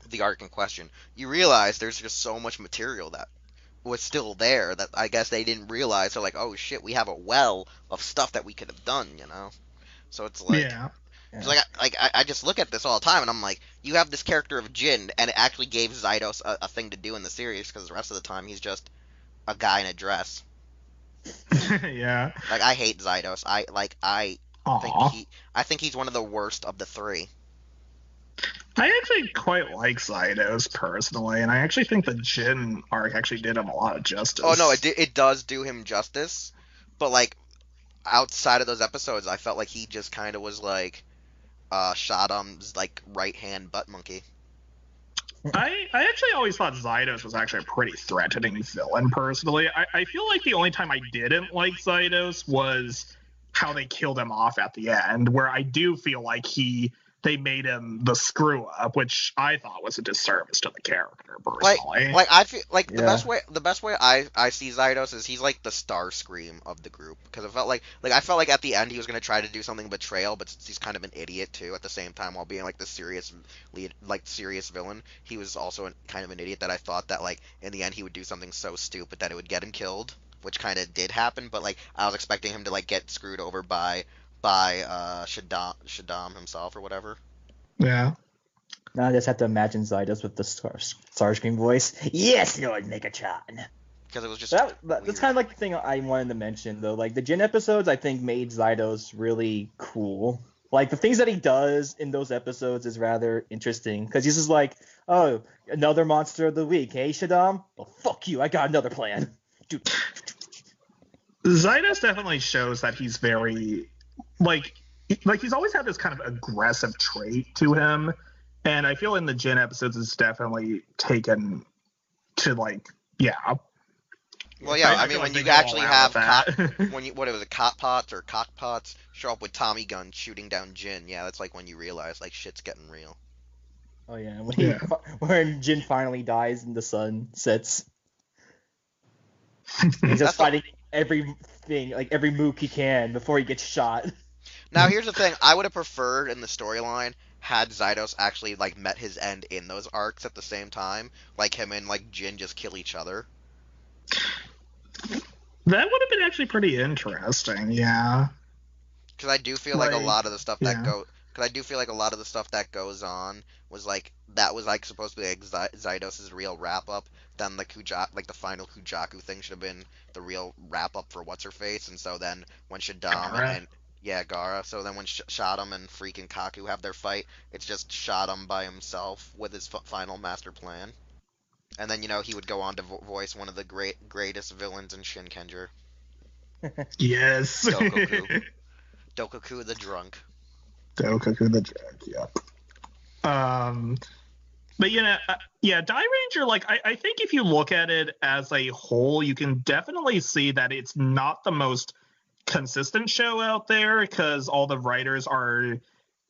the arc in question, you realize there's just so much material that was still there that I guess they didn't realize. They're like, oh shit, we have a well of stuff that we could have done. So it's like, Yeah. it's like I just look at this all the time and I'm like, you have this character of Jin, and it actually gave Zydos a thing to do in the series because the rest of the time he's just a guy in a dress. Yeah. Like I hate Zydos. I Aww. think he's one of the worst of the three. I actually quite like Zydos personally, and I actually think the Jin arc actually did him a lot of justice. Oh no, it does do him justice, but like outside of those episodes, I felt like he just kind of was like Shadam's like right hand butt monkey. I actually always thought Zydos was actually a pretty threatening villain personally. I feel like the only time I didn't like Zydos was how they killed him off at the end, where I do feel like they made him the screw up, which I thought was a disservice to the character personally. Like I feel like Yeah. the best way I see Zydos is he's like the star scream of the group because I felt like at the end he was gonna try to do something betrayal, but since he's kind of an idiot too at the same time while being like the serious lead, like serious villain, he was also kind of an idiot that I thought that like in the end he would do something so stupid that it would get him killed, which kind of did happen, but like I was expecting him to like get screwed over by Shaddam himself or whatever. Yeah. Now I just have to imagine Zydos with the Starscream voice. Yes, Lord Megatron. Because it was just That's kind of like the thing I wanted to mention, though. Like, the Jin episodes, I think, made Zydos really cool. Like, the things that he does in those episodes is rather interesting. Because he's just like, oh, another monster of the week, hey, Shaddam? Well, fuck you, I got another plan. Dude. Zydos definitely shows that he's very like he's always had this kind of aggressive trait to him, and I feel in the Jin episodes it's definitely taken to Well, yeah, I mean, feel when they you go all actually out have with that. when you what it was, a cockpots or cockpots show up with Tommy guns shooting down Jin, yeah, that's like when you realize like shit's getting real. Oh yeah, Yeah. when Jin finally dies and the sun sets, he's That's just the fighting everything, like every mook he can before he gets shot. Now here's the thing, I would have preferred in the storyline had Zydos actually like met his end in those arcs at the same time, like him and like Jin just kill each other. That would have been actually pretty interesting, yeah. Because I do feel like a lot of the stuff that yeah. go. Because I do feel like a lot of the stuff that goes on was like that was like supposed to be like Zydos' real wrap up. Then the the final Kujaku thing should have been the real wrap up for what's her face. And so then when Shaddam Gara. and yeah Gara. So then when Shaddam and freaking Kaku have their fight, it's just Shaddam by himself with his final master plan. And then he would go on to voice one of the greatest villains in Shinkenger, Yes. Dokoku. Dokoku the drunk. Dokoku the Drag, yep. But yeah, Dairanger, like I think if you look at it as a whole, you can definitely see that it's not the most consistent show out there because all the writers are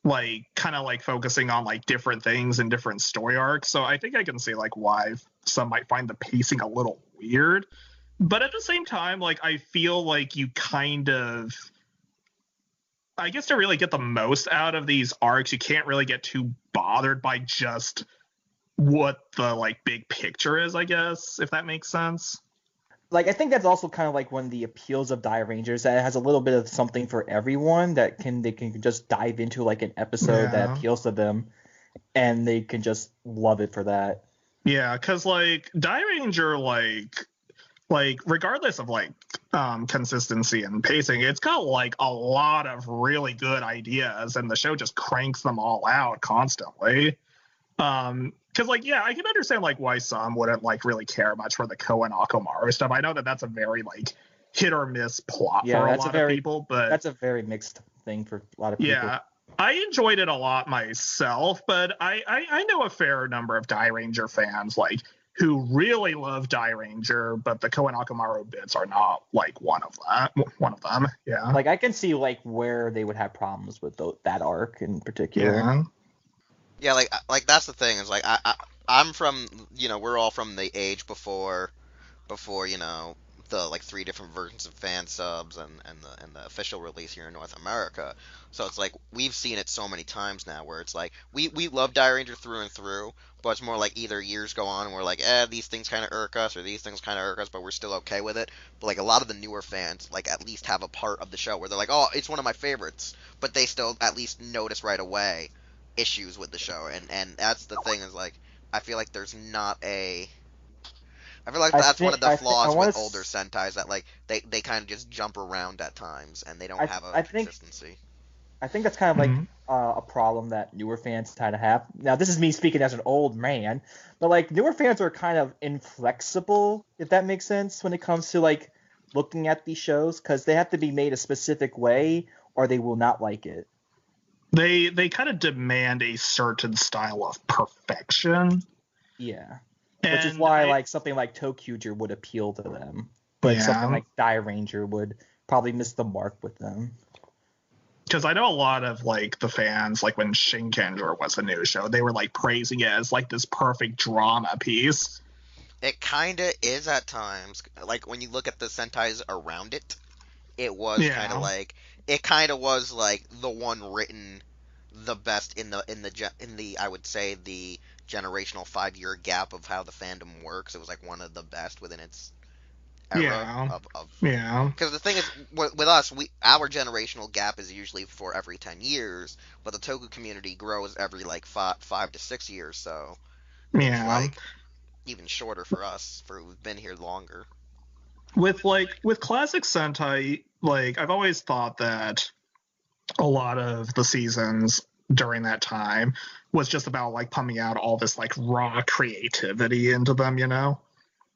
like kind of like focusing on like different things and different story arcs. So I think I can see like why some might find the pacing a little weird. But at the same time, like I feel like you kind of I guess to really get the most out of these arcs, you can't really get too bothered by just what the like big picture is, I guess, if that makes sense. Like I think that's also kind of like one of the appeals of Dairangers, that it has a little bit of something for everyone that they can just dive into like an episode that appeals to them, and they can just love it for that. Yeah, because like Dairanger, like regardless of like consistency and pacing, it's got like a lot of really good ideas, and the show just cranks them all out constantly. Because like I can understand like why some wouldn't like really care much for the Ko and Akamaru stuff. I know that that's a very like hit or miss plot for a lot of people, but that's a very mixed thing for a lot of people. Yeah, I enjoyed it a lot myself, but I know a fair number of Dairanger fans like who really love Dairanger, but the Ko and Akamaru bits are not like one of them. Yeah, like I can see like where they would have problems with that arc in particular. Yeah, like that's the thing is like I'm from we're all from the age before the like 3 different versions of fan subs and the official release here in North America. So it's like we've seen it so many times now where it's like we love Dairanger through and through, but it's more like either years go on and we're like, these things kind of irk us or these things kind of irk us, but we're still okay with it. But like a lot of the newer fans like at least have a part of the show where they're like, oh, it's one of my favorites, but they still at least notice right away issues with the show, and that's the thing is like I feel like there's not a I feel like that's one of the flaws with older Sentais that like they kind of just jump around at times and they don't have a consistency. I think that's kind of like a problem that newer fans kind of have. Now, this is me speaking as an old man, but like newer fans are kind of inflexible, if that makes sense, when it comes to like looking at these shows, because they have to be made a specific way or they will not like it. They kind of demand a certain style of perfection. Yeah. Which is why like something like ToQger would appeal to them. But something like Dairanger would probably miss the mark with them. Because I know a lot of like the fans, like when Shinkenger was a new show, they were like praising it as like this perfect drama piece. It kind of is at times. Like when you look at the Sentais around it, it was kind of like the one written the best in the I would say the generational 5-year gap of how the fandom works. It was like one of the best within its era because the thing is with us, our generational gap is usually for every 10 years, but the Toku community grows every like 5 to 6 years, so it's like even shorter for us for who've been here longer. With classic Sentai, like I've always thought that a lot of the seasons during that time was just about like pumping out all this like raw creativity into them,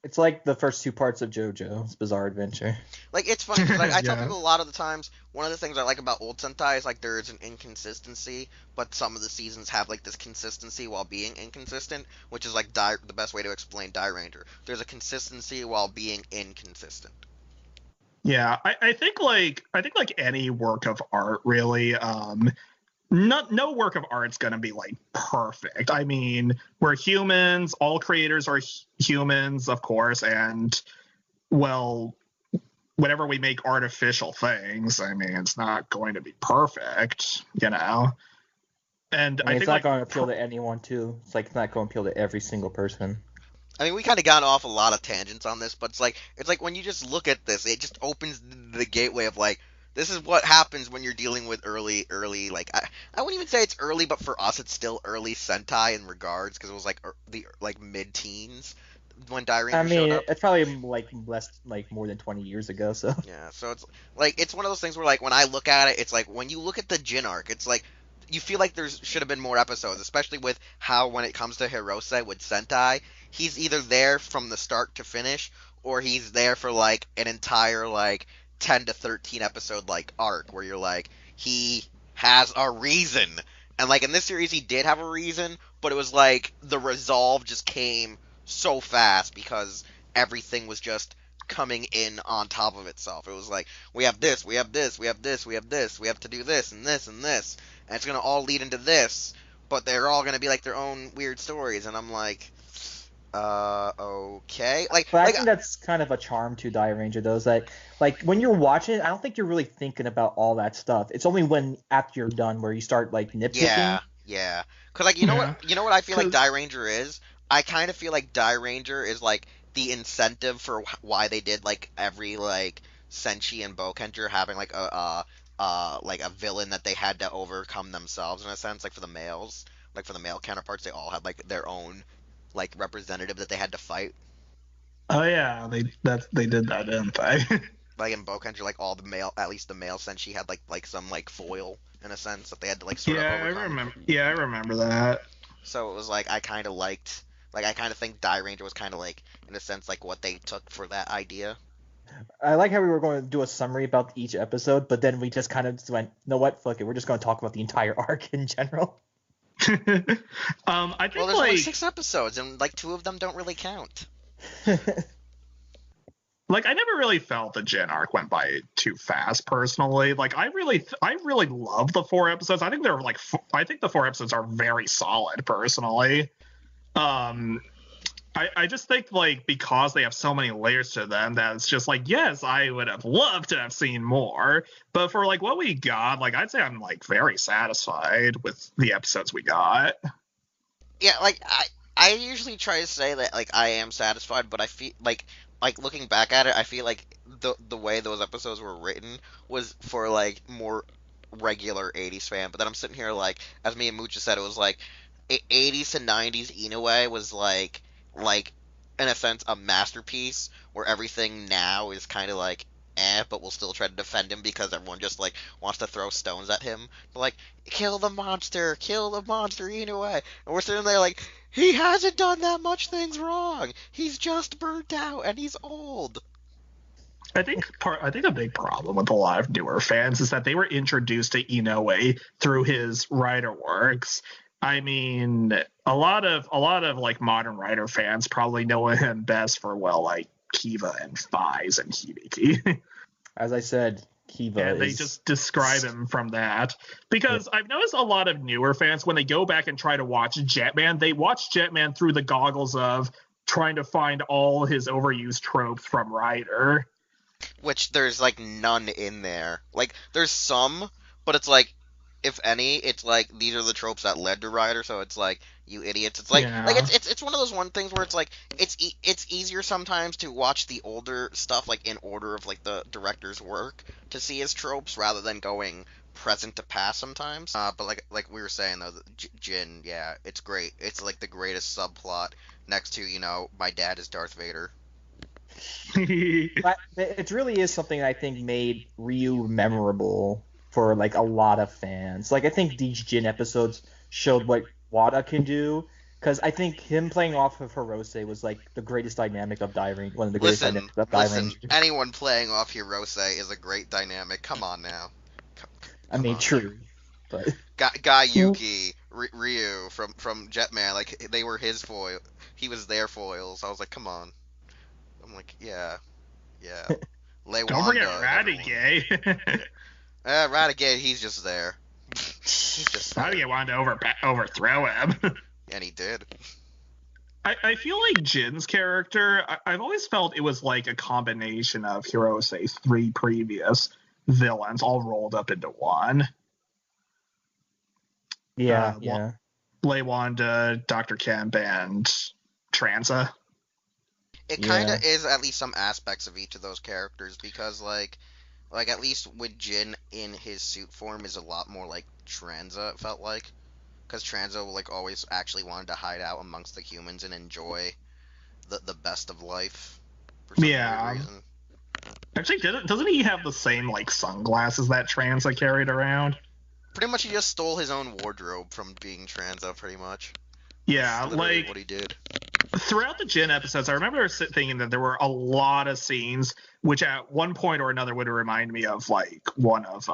It's like the first two parts of JoJo's Bizarre Adventure. Like, it's funny because I tell Yeah. people a lot of the times, one of the things I like about old Sentai is like there is an inconsistency, but some of the seasons have like this consistency while being inconsistent, which is like the best way to explain Dairanger. There's a consistency while being inconsistent. Yeah, I think like any work of art really, no work of art's gonna be like perfect. I mean, we're humans, all creators are humans, of course, and well, whenever we make artificial things, I mean, it's not going to be perfect, you know. And I mean, I it's think not like going to appeal to anyone, too. It's like it's not going to appeal to every single person. I mean, we kind of got off a lot of tangents on this, but it's like when you just look at this, it just opens the gateway of like this is what happens when you're dealing with early like I wouldn't even say it's early, but for us it's still early Sentai in regards because it was like the like mid-teens when I Dairanger showed mean, up. it's probably like more than 20 years ago, so. Yeah, so it's one of those things where like when I look at it, it's like when you look at the Jin arc, it's like you feel like there should have been more episodes, especially with how when it comes to Hirose with Sentai, he's either there from the start to finish, or he's there for like an entire like 10 to 13 episode like arc where you're like he has a reason. And like in this series he did have a reason, but it was like the resolve just came so fast because everything was just coming in on top of itself. It was like we have this, we have this, we have this, we have this, we have to do this and this and this, and it's gonna all lead into this, but they're all gonna be like their own weird stories, and I'm like, okay, But I think that's kind of a charm to Dairanger, though, is that, like, when you're watching it, I don't think you're really thinking about all that stuff. It's only when, after you're done, where you start, like, nitpicking. Yeah, cause like you know what I feel like Dairanger is. I kind of feel like Dairanger is like the incentive for why they did like every like Senshi and Bokenger having like a villain that they had to overcome themselves in a sense, like for the males, like for the male counterparts, they all had like their own like representative that they had to fight. oh yeah, they did that, didn't they? Like in Bokenger, like all the male, at least the male Senshi had like some like foil in a sense that they had to like sort of yeah, overcome. I remember. Yeah, I remember that. So it was like I kind of liked, like I kind of think Dairanger was kind of like in a sense like what they took for that idea. I like how we were going to do a summary about each episode, but then we just kind of just went, you know what, fuck it, we're just going to talk about the entire arc in general. I think Well, there's like only 6 episodes, and like 2 of them don't really count. like I never really felt the Jin arc went by too fast personally. Like I really love the 4 episodes. I think they're like I think the 4 episodes are very solid personally. I just think like because they have so many layers to them that it's just like yes, I would have loved to have seen more, but for like what we got, like I'd say I'm like very satisfied with the episodes we got. Yeah, like I usually try to say that like I am satisfied, but I feel like looking back at it, I feel like the way those episodes were written was for like more regular 80s fan. But then I'm sitting here like, as me and Mucha said, it was like 80s to 90s Inoue was like in a sense a masterpiece where everything now is kind of like but we'll still try to defend him because everyone just like wants to throw stones at him. But, like, kill the monster, Inoue. And we're sitting there like, he hasn't done that much things wrong. He's just burnt out and he's old. I think a big problem with a lot of newer fans is that they were introduced to Inoue through his writer works. I mean, a lot of like modern writer fans probably know him best for like Kiva and Fies and Hibiki. As I said, Kiva and they just describe him from that. Because I've noticed a lot of newer fans, when they go back and try to watch Jetman, they watch Jetman through the goggles of trying to find all his overused tropes from Rider. Which there's like none in there. Like there's some, but it's like if any, it's like these are the tropes that led to Rider, so it's like you idiots. It's like it's one of those one things where it's like it's easier sometimes to watch the older stuff like in order of like the director's work to see his tropes rather than going present to past sometimes. But like we were saying though, Jin, yeah, it's great. It's like the greatest subplot next to my dad is Darth Vader. But it really is something I think made Ryu memorable for like a lot of fans. Like I think these Jin episodes showed what Wada can do, Because I think him playing off of Hirose was like the greatest dynamic of one of the greatest dynamics of Listen, Dairanger. anyone playing off Hirose is a great dynamic. Come on now. I mean, on. true, but Guy Yuki, Ryu from Jetman, like they were his foil. He was their foils. I was like, come on. I'm like, yeah. Lay Don't forget Ratigate. Ratigate, he's just there. He's just there. Ratigate wanted to overthrow him. And he did. I feel like Jin's character, I've always felt it was like a combination of Hirose's 3 previous villains all rolled up into one. yeah. Lei Wanda, Dr. Kemp, and Tranza. It kind of is at least some aspects of each of those characters, because like at least with Jin in his suit form is a lot more like Tranza, it felt like. Because Tranza like always actually wanted to hide out amongst the humans and enjoy the best of life for some weird reason. Actually, doesn't he have the same like sunglasses that Tranza carried around? Pretty much, he just stole his own wardrobe from being Tranza, pretty much. Yeah, That's literally like what he did. Throughout the Jin episodes, I remember thinking that there were a lot of scenes which at one point or another would remind me of like one of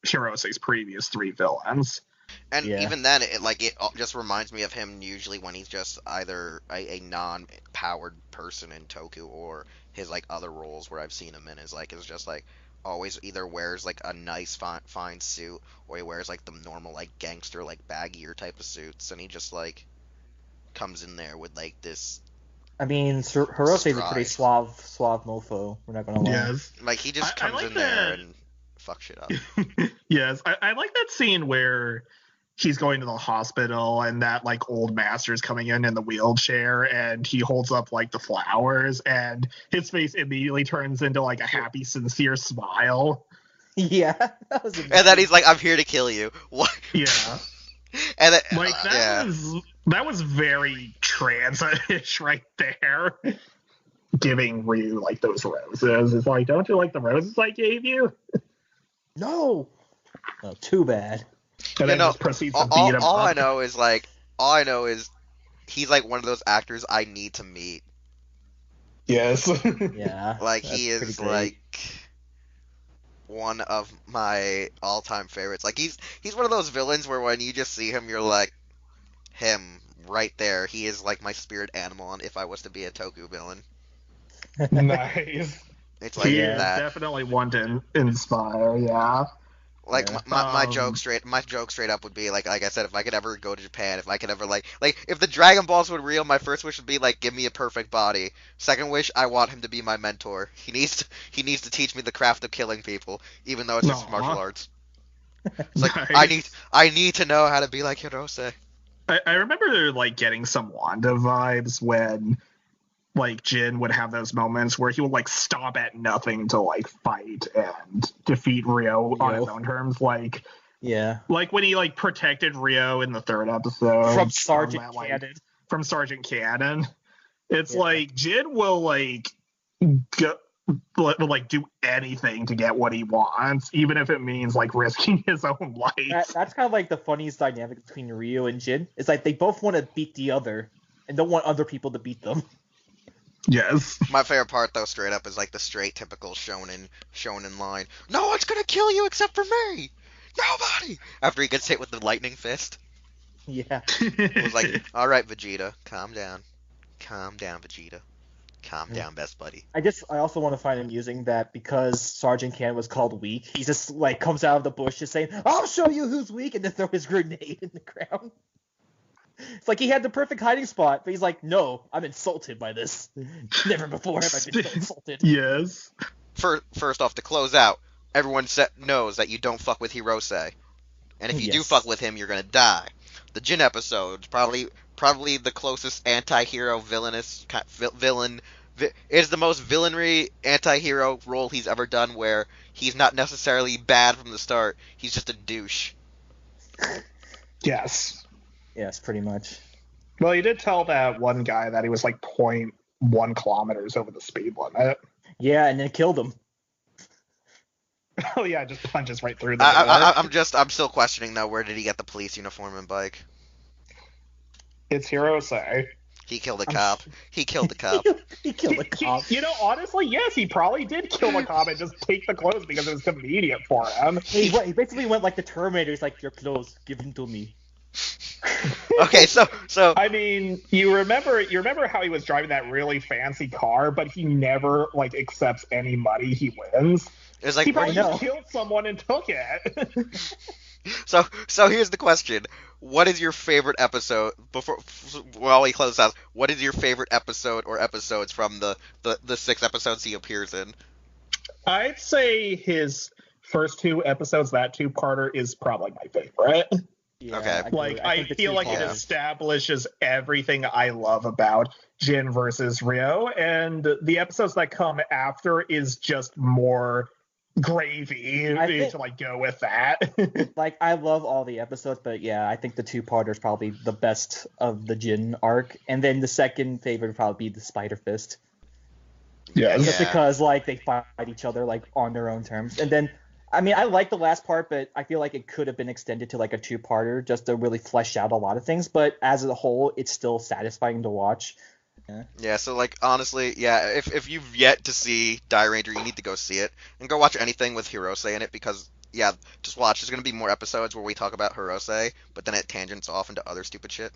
Hirose's previous 3 villains. And even then, it just reminds me of him usually when he's just either a non-powered person in Toku, or his like other roles where I've seen him in is just like always either wears like a nice fine suit, or he wears like the normal like gangster like baggier type of suits, and he just like comes in there with like this. I mean, Hirose is a pretty suave mofo. We're not gonna lie. Yes. Like he just comes in there and fuck shit up. Yes, I like that scene where he's going to the hospital and that like old master's coming in the wheelchair, and he holds up like the flowers, and his face immediately turns into like a happy, sincere smile. Yeah, that was amazing. And then he's like, "I'm here to kill you." What? Yeah. And then, like that was very Tranza-ish right there. Giving Ryu like those roses. It's like, don't you like the roses I gave you? No. Oh, too bad. And then just proceeds to beat him all up. I know is he's like one of those actors I need to meet. Yes. Yeah. Like he is like one of my all-time favorites. Like he's one of those villains where when you just see him, you're like, him right there. He is like my spirit animal, and if I was to be a Toku villain. Nice. It's like he that. Is definitely one to inspire. Yeah. Like my joke straight up would be like I said, if I could ever go to Japan, if I could ever like if the Dragon Balls were real, my first wish would be like, give me a perfect body. Second wish, I want him to be my mentor. He needs to teach me the craft of killing people, even though it's just martial arts. It's like nice. I need to know how to be like Hirose. I remember like getting some Wanda vibes when like Jin would have those moments where he would like stop at nothing to like fight and defeat Ryo on his own terms. Like when he like protected Ryo in the 3rd episode from Sergeant Cannon. From Sergeant Cannon. It's like Jin will like do anything to get what he wants, even if it means like risking his own life. That's kind of like the funniest dynamic between Ryo and Jin. It's like they both want to beat the other and don't want other people to beat them. Yes. My favorite part, though, straight up, is like the straight typical shonen line. No one's gonna kill you except for me. Nobody. After he gets hit with the lightning fist. Yeah. It was like, all right, Vegeta, calm down, Vegeta, calm down, best buddy. I also want to find amusing that because Sergeant Can was called weak, he just like comes out of the bush just saying, "I'll show you who's weak," and then throw his grenade in the ground. It's like he had the perfect hiding spot, but he's like, "No, I'm insulted by this. Never before have I been so insulted." Yes. First off, to close out, everyone knows that you don't fuck with Hirose, and if you do fuck with him, you're gonna die. The Jin episode, probably the closest anti-hero villain is the most villainry anti-hero role he's ever done, where he's not necessarily bad from the start. He's just a douche. Yes. Yes, pretty much. Well, he did tell that one guy that he was like 0.1 kilometers over the speed limit. Yeah, and then killed him. Oh yeah, just punches right through the I'm still questioning though, where did he get the police uniform and bike? It's Hirose. He killed a cop. He killed the cop. He killed a cop. You know, honestly, yes, he probably did kill the cop and just take the clothes because it was convenient for him. He basically went like the Terminator. He's like, your clothes, give them to me. Okay, so I mean, you remember how he was driving that really fancy car, but he never like accepts any money he wins. it's like He probably know. just killed someone and took it. so here's the question: what is your favorite episode? While we close out, what is your favorite episode or episodes from the 6 episodes he appears in? I'd say his first 2 episodes, that 2-parter, is probably my favorite. Okay. Yeah, I agree. Like, think I the feel like it two-parter- establishes everything I love about Jin versus Ryo, and the episodes that come after is just more gravy to like go with that. Like, I love all the episodes, but yeah, I think the 2-parter is probably the best of the Jin arc. And then the second favorite would probably be the Spider Fist. Yes. Just because, like, they fight each other, like, on their own terms. And then, I mean, I like the last part, but I feel like it could have been extended to, like, a 2-parter just to really flesh out a lot of things. But as a whole, it's still satisfying to watch. Yeah, so like honestly, yeah, if you've yet to see Dairanger, you need to go see it and go watch anything with Hirose in it because yeah, just watch. There's gonna be more episodes where we talk about Hirose, but then it tangents off into other stupid shit.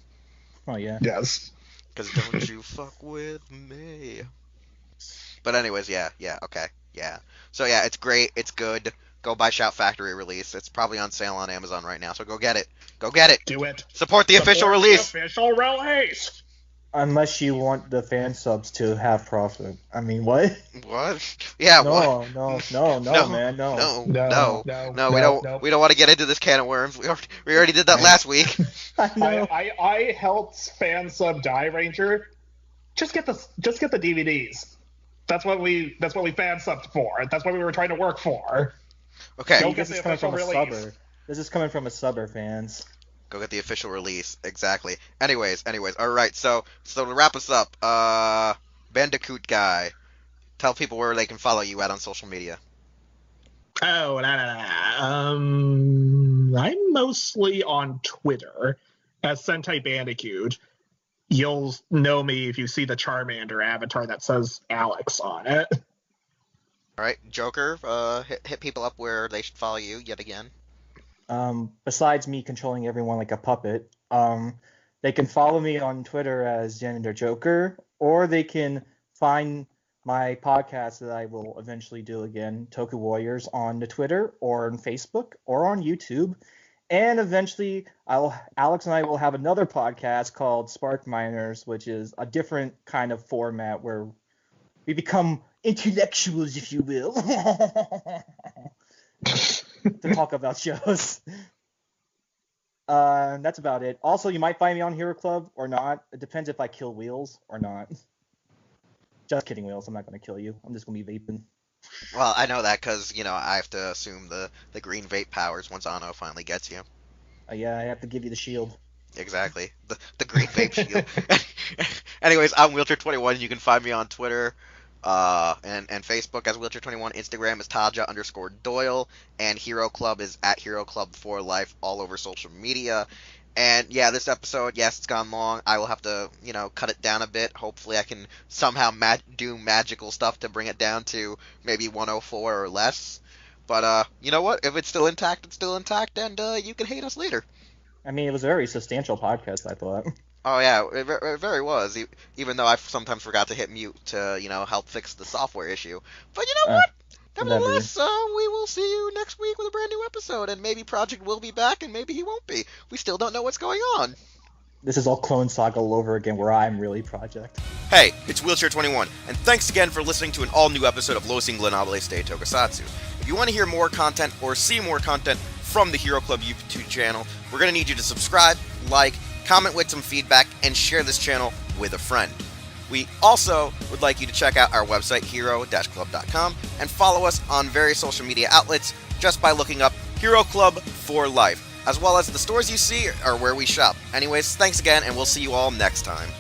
Oh, yeah. Yes. Cause don't you fuck with me. But anyways, yeah, okay, yeah. So yeah, it's great, it's good. Go buy Shout Factory release. It's probably on sale on Amazon right now, so go get it. Go get it. Do it. Support the official release. Official release. Unless you want the fan subs to have profit. I mean, what? What? Yeah, what? No, man, no. No, we don't want to get into this can of worms. We already did that last week. I know. I helped fan sub Dairanger. Just get the DVDs. That's what we fan subbed for. That's what we were trying to work for. Okay. Don't get This the is coming from a official release. subber. This is coming from a subber, fans. Go get the official release. Exactly. Anyways. All right. So to wrap us up, Bandicoot guy, tell people where they can follow you at on social media. Oh, I'm mostly on Twitter as SentaiBandicoot. You'll know me if you see the Charmander avatar that says Alex on it. All right, Joker, hit people up where they should follow you yet again. Besides me controlling everyone like a puppet, they can follow me on Twitter as Janitor Joker, or they can find my podcast that I will eventually do again, Toku Warriors, on the Twitter or on Facebook or on YouTube. And eventually, Alex and I will have another podcast called Spark Miners, which is a different kind of format where we become intellectuals, if you will, to talk about shows. That's about it. Also, you might find me on Hero Club or not. It depends if I kill Wheelz or not. Just kidding, Wheelz. I'm not going to kill you. I'm just going to be vaping. Well, I know that because, I have to assume the green vape powers once Anno finally gets you. Yeah, I have to give you the shield. Exactly. The green vape shield. Anyways, I'm Wheelchair21. You can find me on Twitter and Facebook as Wheelchair21. Instagram is Taja_Doyle. And Hero Club is at Hero Club for Life all over social media. And yeah, this episode, yes, it's gone long. I will have to, cut it down a bit. Hopefully I can somehow do magical stuff to bring it down to maybe 104 or less. But you know what? If it's still intact, it's still intact, and you can hate us later. I mean, it was a very substantial podcast, I thought. Oh yeah, it very was. Even though I sometimes forgot to hit mute to, help fix the software issue. But you know what? Nevertheless, we will see you next week with a brand new episode, and maybe Projekt will be back, and maybe he won't be. We still don't know what's going on. This is all Clone Saga all over again, where I'm really Projekt. Hey, it's Wheelchair21, and thanks again for listening to an all-new episode of Los Ingobernables de Tokusatsu. If you want to hear more content or see more content from the Hero Club YouTube channel, we're going to need you to subscribe, like, comment with some feedback, and share this channel with a friend. We also would like you to check out our website, hero-club.com, and follow us on various social media outlets just by looking up Hero Club for Life, as well as the stores you see are where we shop. Anyways, thanks again, and we'll see you all next time.